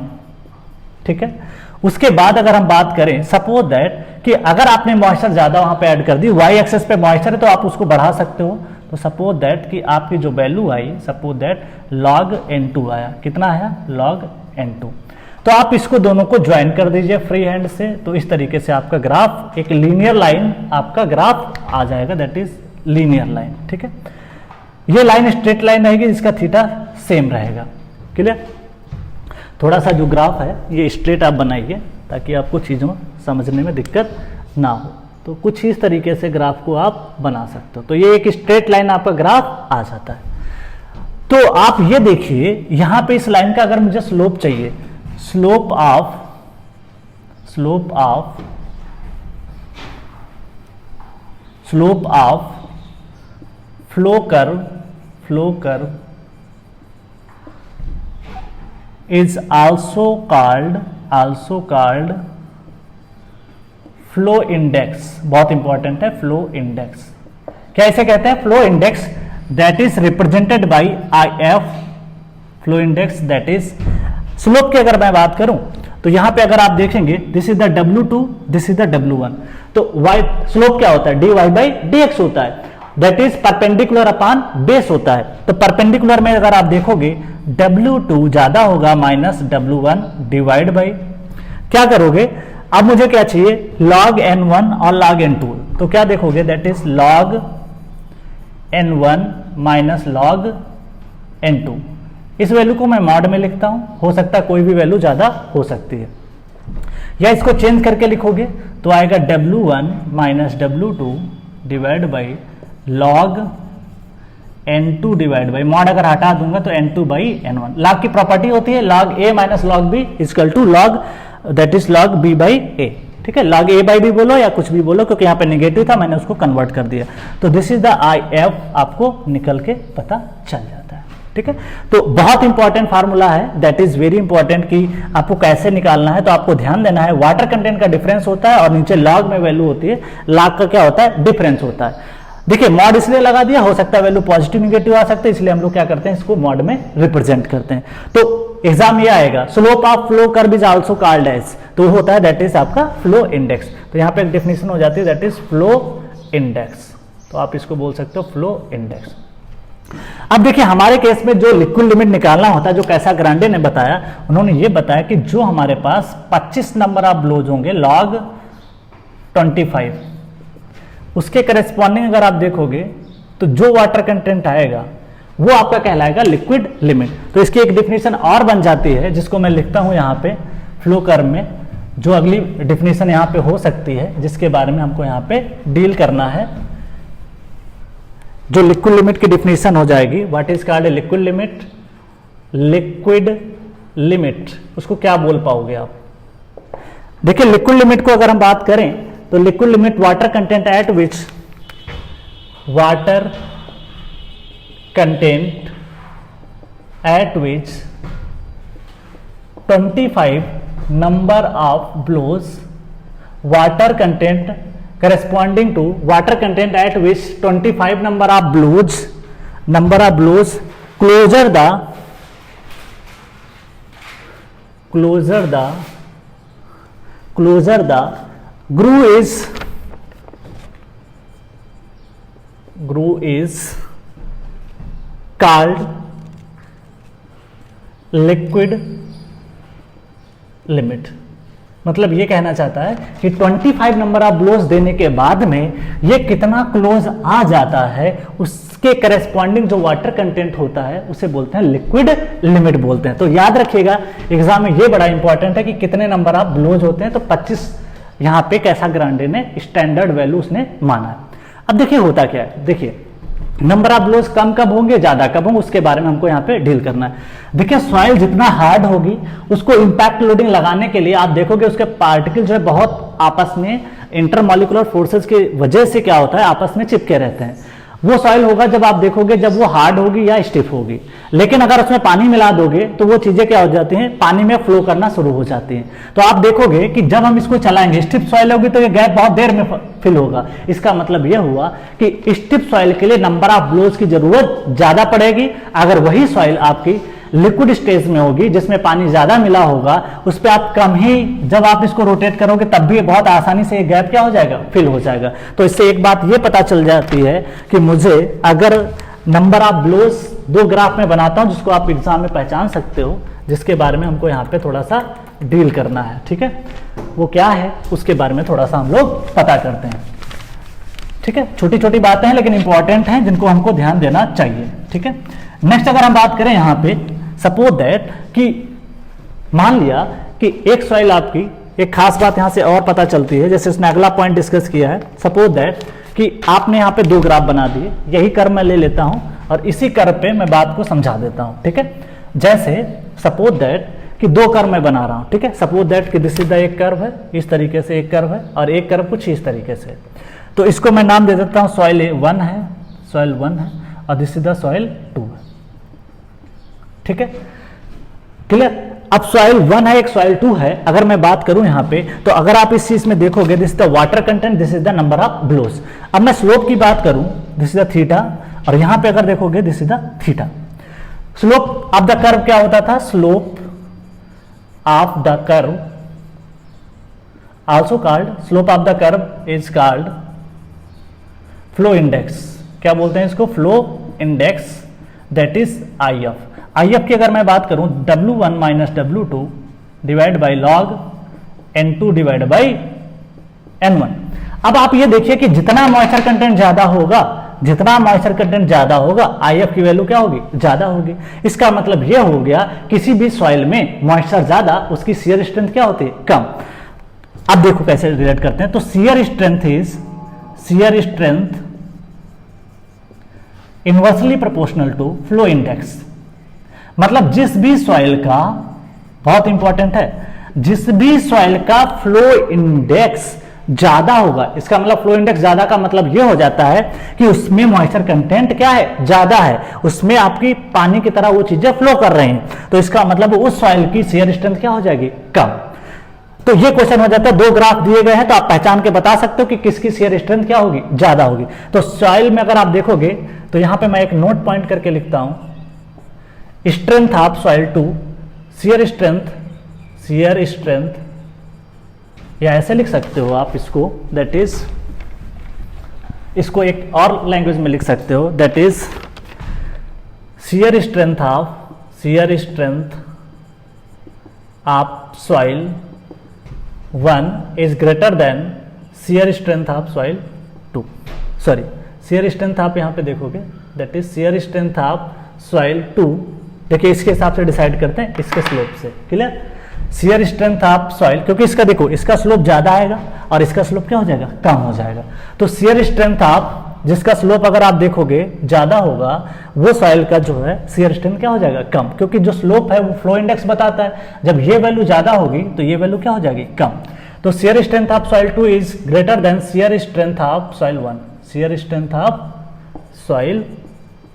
ठीक है। उसके बाद अगर हम बात करें सपोज दैट कि अगर आपने मॉइस्चर ज्यादा वहां पे ऐड कर दी, y एक्सेस पे मॉइस्चर है तो आप उसको बढ़ा सकते हो। तो सपोज दैट कि आपकी जो value I, suppose that log N2 आया, कितना आया log N2। तो आप इसको दोनों को ज्वाइन कर दीजिए फ्री हैंड से। तो इस तरीके से आपका ग्राफ एक लीनियर लाइन आपका ग्राफ आ जाएगा, दैट इज लीनियर लाइन, ठीक है। ये लाइन स्ट्रेट लाइन रहेगी जिसका थीटा सेम रहेगा, क्लियर। थोड़ा सा जो ग्राफ है ये स्ट्रेट आप बनाइए ताकि आपको चीज़ों समझने में दिक्कत ना हो। तो कुछ इस तरीके से ग्राफ को आप बना सकते हो। तो ये एक स्ट्रेट लाइन आपका ग्राफ आ जाता है। तो आप ये देखिए यहां पे इस लाइन का अगर मुझे स्लोप चाहिए, slope of flow curve is also called flow index. बहुत इंपॉर्टेंट है फ्लो इंडेक्स। क्या इसे कहते हैं? Flow index that is represented by IF। Flow index that is slope की अगर मैं बात करूं तो यहां पे अगर आप देखेंगे this is the W2, this is the W1। तो y स्लोप क्या होता है? dy/dx होता है, that is perpendicular upon base होता है। तो परपेंडिकुलर में अगर आप देखोगे W2 ज्यादा होगा माइनस W1 डिवाइड बाई क्या करोगे? अब मुझे क्या चाहिए? log N1 और log N2। तो क्या देखोगे? That is log N1 minus log N2। इस वैल्यू को मैं मॉड में लिखता हूं, हो सकता है कोई भी वैल्यू ज्यादा हो सकती है, या इसको चेंज करके लिखोगे तो आएगा W1 minus W2 divide by log N2 divide by, mod अगर हटा दूंगा तो N2 बाई N1। log की प्रॉपर्टी होती है log A minus log B equal to log that is log B by A, ठीक है। log A बाई B बोलो या कुछ भी बोलो, क्योंकि यहाँ पे नेगेटिव था मैंने उसको कन्वर्ट कर दिया। तो दिस इज द IF, आपको निकल के पता चल जाता है, ठीक है। तो बहुत इंपॉर्टेंट फार्मूला है, दैट इज वेरी इंपॉर्टेंट कि आपको कैसे निकालना है। तो आपको ध्यान देना है वाटर कंटेंट का डिफरेंस होता है और नीचे log में वैल्यू होती है, log का क्या होता है? डिफरेंस होता है। देखिए मॉड इसलिए लगा दिया, हो सकता है वैल्यू पॉजिटिव निगेटिव आ सकते हैं, इसलिए हम लोग क्या करते हैं? इसको मॉड में रिप्रेजेंट करते हैं। तो एग्जाम ये आएगा slope of flow curve is also called as, तो होता है दैट इज आपका फ्लो इंडेक्स। तो यहाँ पे एक डेफिनेशन हो जाती है दैट इज फ्लो इंडेक्स। तो आप इसको बोल सकते हो फ्लो इंडेक्स। अब देखिए हमारे केस में जो लिक्विड लिमिट निकालना होता है, जो कैसा ग्रांडे ने बताया, उन्होंने ये बताया कि जो हमारे पास 25 नंबर ऑफ ब्लोज होंगे log 25, उसके करेस्पॉन्डिंग अगर आप देखोगे तो जो वाटर कंटेंट आएगा वो आपका कहलाएगा लिक्विड लिमिट। तो इसकी एक डेफिनेशन और बन जाती है जिसको मैं लिखता हूं यहां पे फ्लो कर्व में। जो अगली डेफिनेशन यहां पे हो सकती है जिसके बारे में हमको यहां पे डील करना है, जो लिक्विड लिमिट की डेफिनेशन हो जाएगी, what is called liquid limit. Liquid limit उसको क्या बोल पाओगे आप? देखिए लिक्विड लिमिट को अगर हम बात करें तो liquid limit water content eight which content at which 25 number of blows water content corresponding to water content at which 25 number of blows closer the groove is called liquid limit. मतलब ये कहना चाहता है कि 25 नंबर ऑफ ब्लोज देने के बाद में ये कितना क्लोज आ जाता है, उसके करेस्पॉन्डिंग जो वाटर कंटेंट होता है उसे बोलते हैं लिक्विड लिमिट बोलते हैं। तो याद रखिएगा एग्जाम में ये बड़ा इंपॉर्टेंट है कि कितने नंबर ऑफ ब्लोज होते हैं। तो 25 यहां पे कैसा ग्रांडे ने स्टैंडर्ड वैल्यू उसने माना है। अब देखिए होता क्या है, देखिए नंबर ऑफ ब्लोज कम कब होंगे, ज्यादा कब होंगे, उसके बारे में हमको यहाँ पे डील करना है। देखिए सॉइल जितना हार्ड होगी उसको इंपैक्ट लोडिंग लगाने के लिए आप देखोगे उसके पार्टिकल जो है बहुत आपस में इंटरमॉलिक्यूलर फोर्सेस की वजह से क्या होता है, आपस में चिपके रहते हैं। वो सॉइल होगा जब आप देखोगे जब वो हार्ड होगी या स्टिफ होगी। लेकिन अगर उसमें पानी मिला दोगे तो वो चीजें क्या हो जाती हैं, पानी में फ्लो करना शुरू हो जाती हैं। तो आप देखोगे कि जब हम इसको चलाएंगे, स्टिफ सॉइल होगी तो ये गैप बहुत देर में फिल होगा। इसका मतलब यह हुआ कि स्टिफ सॉइल के लिए नंबर ऑफ ब्लोज की जरूरत ज्यादा पड़ेगी। अगर वही सॉइल आपकी लिक्विड स्टेज में होगी जिसमें पानी ज्यादा मिला होगा, उस पर आप कम ही, जब आप इसको रोटेट करोगे तब भी बहुत आसानी से ये गैप क्या हो जाएगा, फिल हो जाएगा। तो इससे एक बात ये पता चल जाती है कि मुझे अगर नंबर ऑफ ब्लोज दो ग्राफ में बनाता हूं जिसको आप एग्जाम में पहचान सकते हो, जिसके बारे में हमको यहाँ पे थोड़ा सा डील करना है, ठीक है, वो क्या है उसके बारे में थोड़ा सा हम लोग पता करते हैं, ठीक है। छोटी छोटी बातें हैं लेकिन इंपॉर्टेंट हैं जिनको हमको ध्यान देना चाहिए, ठीक है। नेक्स्ट अगर हम बात करें यहाँ पे, सपोज दैट कि मान लिया कि एक सॉइल आपकी, एक खास बात यहां से और पता चलती है, जैसे इसने अगला पॉइंट डिस्कस किया है, सपोज दैट कि आपने यहां पे दो ग्राफ बना दिए, यही कर्व मैं ले लेता हूं और इसी कर्व पे मैं बात को समझा देता हूं, ठीक है। जैसे सपोज दैट कि दो कर्व मैं बना रहा हूं, ठीक है। सपोज दैट कि दिस इज द एक कर्व है, इस तरीके से एक कर्व है और एक कर्व कुछ इस तरीके से। तो इसको मैं नाम दे देता हूं सॉइल 1 है, सॉइल 1 है और दिस इज द सॉइल 2 है, ठीक है, क्लियर। अब सॉइल 1 है, एक सॉइल 2 है। अगर मैं बात करूं यहां पे, तो अगर आप इस चीज में देखोगे, this is the water content, this is the number of blows. अब मैं स्लोप की बात करूं, दिस इज द थीटा, और यहां पे अगर देखोगे this is the theta. Slope of the curve क्या होता था, slope of the curve also called, slope of the curve is called flow index. क्या बोलते हैं इसको, flow index, that is I F. I F की अगर मैं बात करूं, W1 minus W2 divide by log N2 divide by N1। अब आप ये देखिए कि जितना मॉइस्चर कंटेंट ज्यादा होगा, जितना मॉइस्चर कंटेंट ज्यादा होगा, आई एफ की वैल्यू क्या होगी, ज्यादा होगी। इसका मतलब यह हो गया किसी भी सॉइल में मॉइस्चर ज्यादा, उसकी शियर स्ट्रेंथ क्या होती है, कम। अब देखो कैसे रिलेट करते हैं, तो shear strength inversely proportional to flow index. मतलब जिस भी सॉइल का, बहुत इंपॉर्टेंट है, जिस भी सॉइल का फ्लो इंडेक्स ज्यादा होगा, इसका मतलब फ्लो इंडेक्स ज्यादा का मतलब यह हो जाता है कि उसमें मॉइस्चर कंटेंट क्या है, ज्यादा है, उसमें आपकी पानी की तरह वो चीजें फ्लो कर रही हैं। तो इसका मतलब उस सॉइल की शियर स्ट्रेंथ क्या हो जाएगी, कम। तो ये क्वेश्चन हो जाता है, दो ग्राफ दिए गए हैं तो आप पहचान के बता सकते हो कि किसकी शियर स्ट्रेंथ क्या होगी, ज्यादा होगी। तो सॉइल में अगर आप देखोगे तो यहां पे मैं एक नोट पॉइंट करके लिखता हूं, strength of soil 2, shear strength, या ऐसे लिख सकते हो आप इसको, दैट इज, इसको एक और लैंग्वेज में लिख सकते हो, that is shear strength of soil 1 is greater than shear strength of soil 2। Sorry, shear strength आप यहां पे देखोगे, that is shear strength of soil 2। देखिए इसके हिसाब से डिसाइड करते हैं, इसके स्लोप से, clear. Shear strength of soil, क्योंकि इसका देखो, इसका स्लोप ज्यादा आएगा और इसका स्लोप क्या हो जाएगा, कम हो जाएगा। तो शियर स्ट्रेंथ ऑफ, जिसका स्लोप अगर आप देखोगे ज्यादा होगा, वो सॉइल का जो है शियर स्ट्रेंथ क्या हो जाएगा, कम, क्योंकि जो स्लोप है वो फ्लो इंडेक्स बताता है। जब ये वैल्यू ज्यादा होगी तो ये वैल्यू क्या हो जाएगी, कम। तो shear strength of soil 2 is greater than shear strength of soil 1, shear strength of soil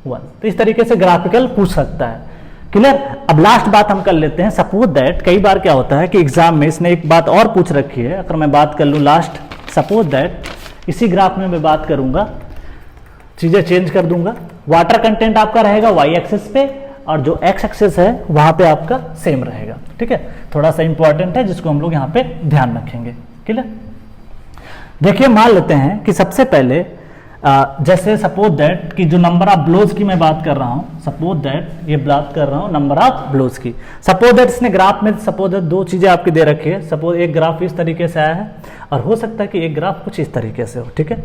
1। तो इस तरीके से ग्राफिकल पूछ सकता है, क्लियर। अब लास्ट बात हम कर लेते हैं, सपोज दैट, कई बार क्या होता है कि एग्जाम में इसने एक बात और पूछ रखी है। अगर मैं बात कर लूं लास्ट, सपोज दैट इसी ग्राफ में मैं बात करूंगा, चीजें चेंज कर दूंगा, वाटर कंटेंट आपका रहेगा वाई एक्सिस पे और जो एक्स एक्सिस है वहां पे आपका सेम रहेगा, ठीक है। थोड़ा सा इंपॉर्टेंट है जिसको हम लोग यहाँ पे ध्यान रखेंगे, क्लियर। देखिए मान लेते हैं कि सबसे पहले जैसे सपोज दैट कि जो नंबर ऑफ ब्लोज की मैं बात कर रहा हूं, सपोज दैट ये बात कर रहा हूं नंबर ऑफ ब्लोज की। सपोज दैट इसने ग्राफ में, सपोज दैट दो चीजें आपकी दे रखी है, सपोज एक ग्राफ इस तरीके से आया है और हो सकता है कि एक ग्राफ कुछ इस तरीके से हो, ठीक है।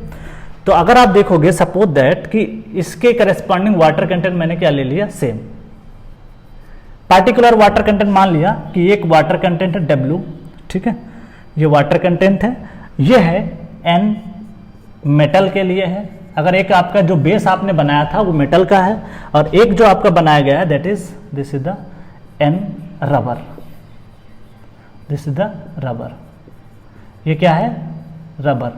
तो अगर आप देखोगे सपोज दैट कि इसके करस्पॉन्डिंग वाटर कंटेंट मैंने क्या ले लिया, सेम पार्टिकुलर वाटर कंटेंट मान लिया कि एक वाटर कंटेंट है W, ठीक है, ये वाटर कंटेंट है, ये है N मेटल के लिए है। अगर एक आपका जो बेस आपने बनाया था वो मेटल का है और एक जो आपका बनाया गया है that is, this is the N rubber, this is the rubber, ये क्या है, रबर,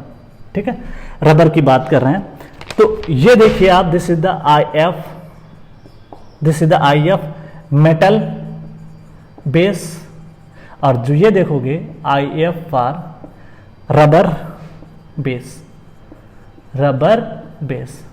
ठीक है, रबर की बात कर रहे हैं। तो ये देखिए आप, this is the I F, this is the I F metal base, और जो ये देखोगे I F for rubber base, rubber base.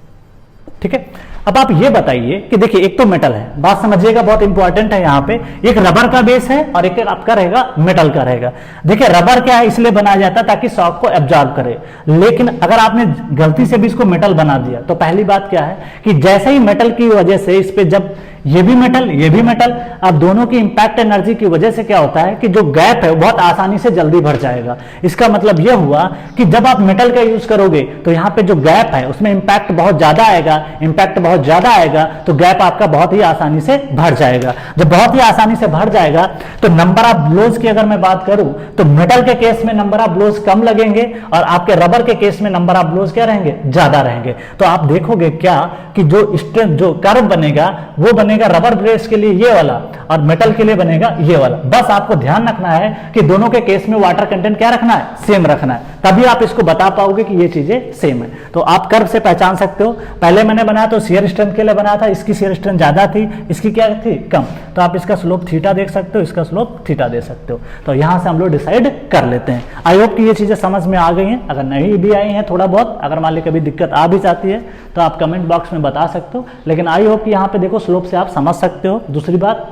ठीक है, अब आप ये बताइए कि देखिए एक तो मेटल है, बात समझिएगा बहुत इंपॉर्टेंट है यहाँ पे, एक रबर का बेस है और एक आपका रहेगा मेटल का रहेगा। देखिए रबर क्या है, इसलिए बनाया जाता है ताकि शॉक को एब्जॉर्ब करे, लेकिन अगर आपने गलती से भी इसको मेटल बना दिया तो पहली बात क्या है कि जैसे ही मेटल की वजह से इस पे जब ये भी मेटल ये भी मेटल, अब दोनों की इंपैक्ट एनर्जी की वजह से क्या होता है कि जो गैप है बहुत आसानी से जल्दी भर जाएगा। इसका मतलब यह हुआ कि जब आप मेटल का यूज करोगे तो यहाँ पे जो गैप है उसमें इंपैक्ट बहुत ज्यादा आएगा, इंपैक्ट बहुत ज्यादा आएगा तो गैप आपका बहुत ही आसानी से भर जाएगा। जब बहुत ही आसानी से भर जाएगा तो नंबर ऑफ ब्लोज की अगर मैं बात करूं तो मेटल के केस में नंबर ऑफ ब्लोज कम लगेंगे और आपके रबर के केस में नंबर ऑफ ब्लोज क्या रहेंगे, ज्यादा रहेंगे। तो आप देखोगे क्या कि जो स्ट्रेंथ जो कर्व बनेगा वो बनेगा रबर बेस के लिए ये वाला और मेटल के लिए बनेगा ये वाला। बस आपको ध्यान रखना है कि दोनों के केस में वाटर कंटेंट क्या रखना है, सेम रखना है, तभी आप इसको बता पाओगे कि ये चीजें सेम है। तो आप कर्व से पहचान सकते हो। पहले मैंने बनाया तो शियर स्ट्रेंथ के लिए बनाया था, इसकी शियर स्ट्रेंथ ज्यादा थी, इसकी क्या थी, कम, तो आप इसका स्लोप थीटा देख सकते हो, इसका स्लोप थीटा दे सकते हो। तो यहां से हम लोग डिसाइड कर लेते हैं। आई होप कि ये चीजें समझ में आ गई हैं। अगर नहीं भी आई हैं थोड़ा बहुत, अगर मान ली कभी दिक्कत आ भी जाती है तो आप कमेंट बॉक्स में बता सकते हो, लेकिन आई होप कि यहाँ पे देखो स्लोप से आप समझ सकते हो। दूसरी बात,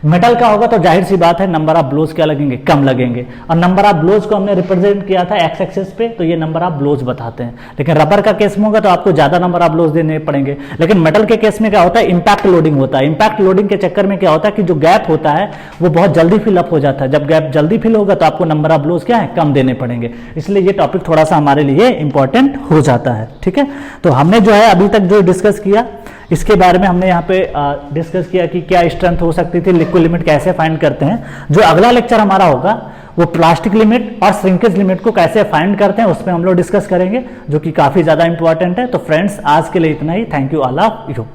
मेटल का होगा तो जाहिर सी बात है नंबर ऑफ ब्लोज क्या लगेंगे, कम लगेंगे, और नंबर ऑफ ब्लोज को हमने रिप्रेजेंट किया था एक्स एक्सिस पे, तो ये नंबर ऑफ ब्लोज बताते हैं। लेकिन रबर का केस में होगा तो आपको ज्यादा नंबर ऑफ ब्लोज देने पड़ेंगे। लेकिन मेटल के केस में क्या होता है, इंपैक्ट लोडिंग होता है। इंपैक्ट लोडिंग के चक्कर में क्या होता है कि जो गैप होता है वो बहुत जल्दी फिलअप हो जाता है। जब गैप जल्दी फिल होगा तो आपको नंबर ऑफ ब्लोज क्या है, कम देने पड़ेंगे। इसलिए ये टॉपिक थोड़ा सा हमारे लिए इंपॉर्टेंट हो जाता है। ठीक है, तो हमने जो है अभी तक जो डिस्कस किया इसके बारे में हमने यहाँ पे डिस्कस किया कि क्या स्ट्रेंथ हो सकती थी, लिक्विड लिमिट कैसे फाइंड करते हैं। जो अगला लेक्चर हमारा होगा वो प्लास्टिक लिमिट और श्रिंकेज लिमिट को कैसे फाइंड करते हैं उसमें हम लोग डिस्कस करेंगे, जो कि काफी ज्यादा इंपॉर्टेंट है। तो फ्रेंड्स आज के लिए इतना ही। Thank you all of you.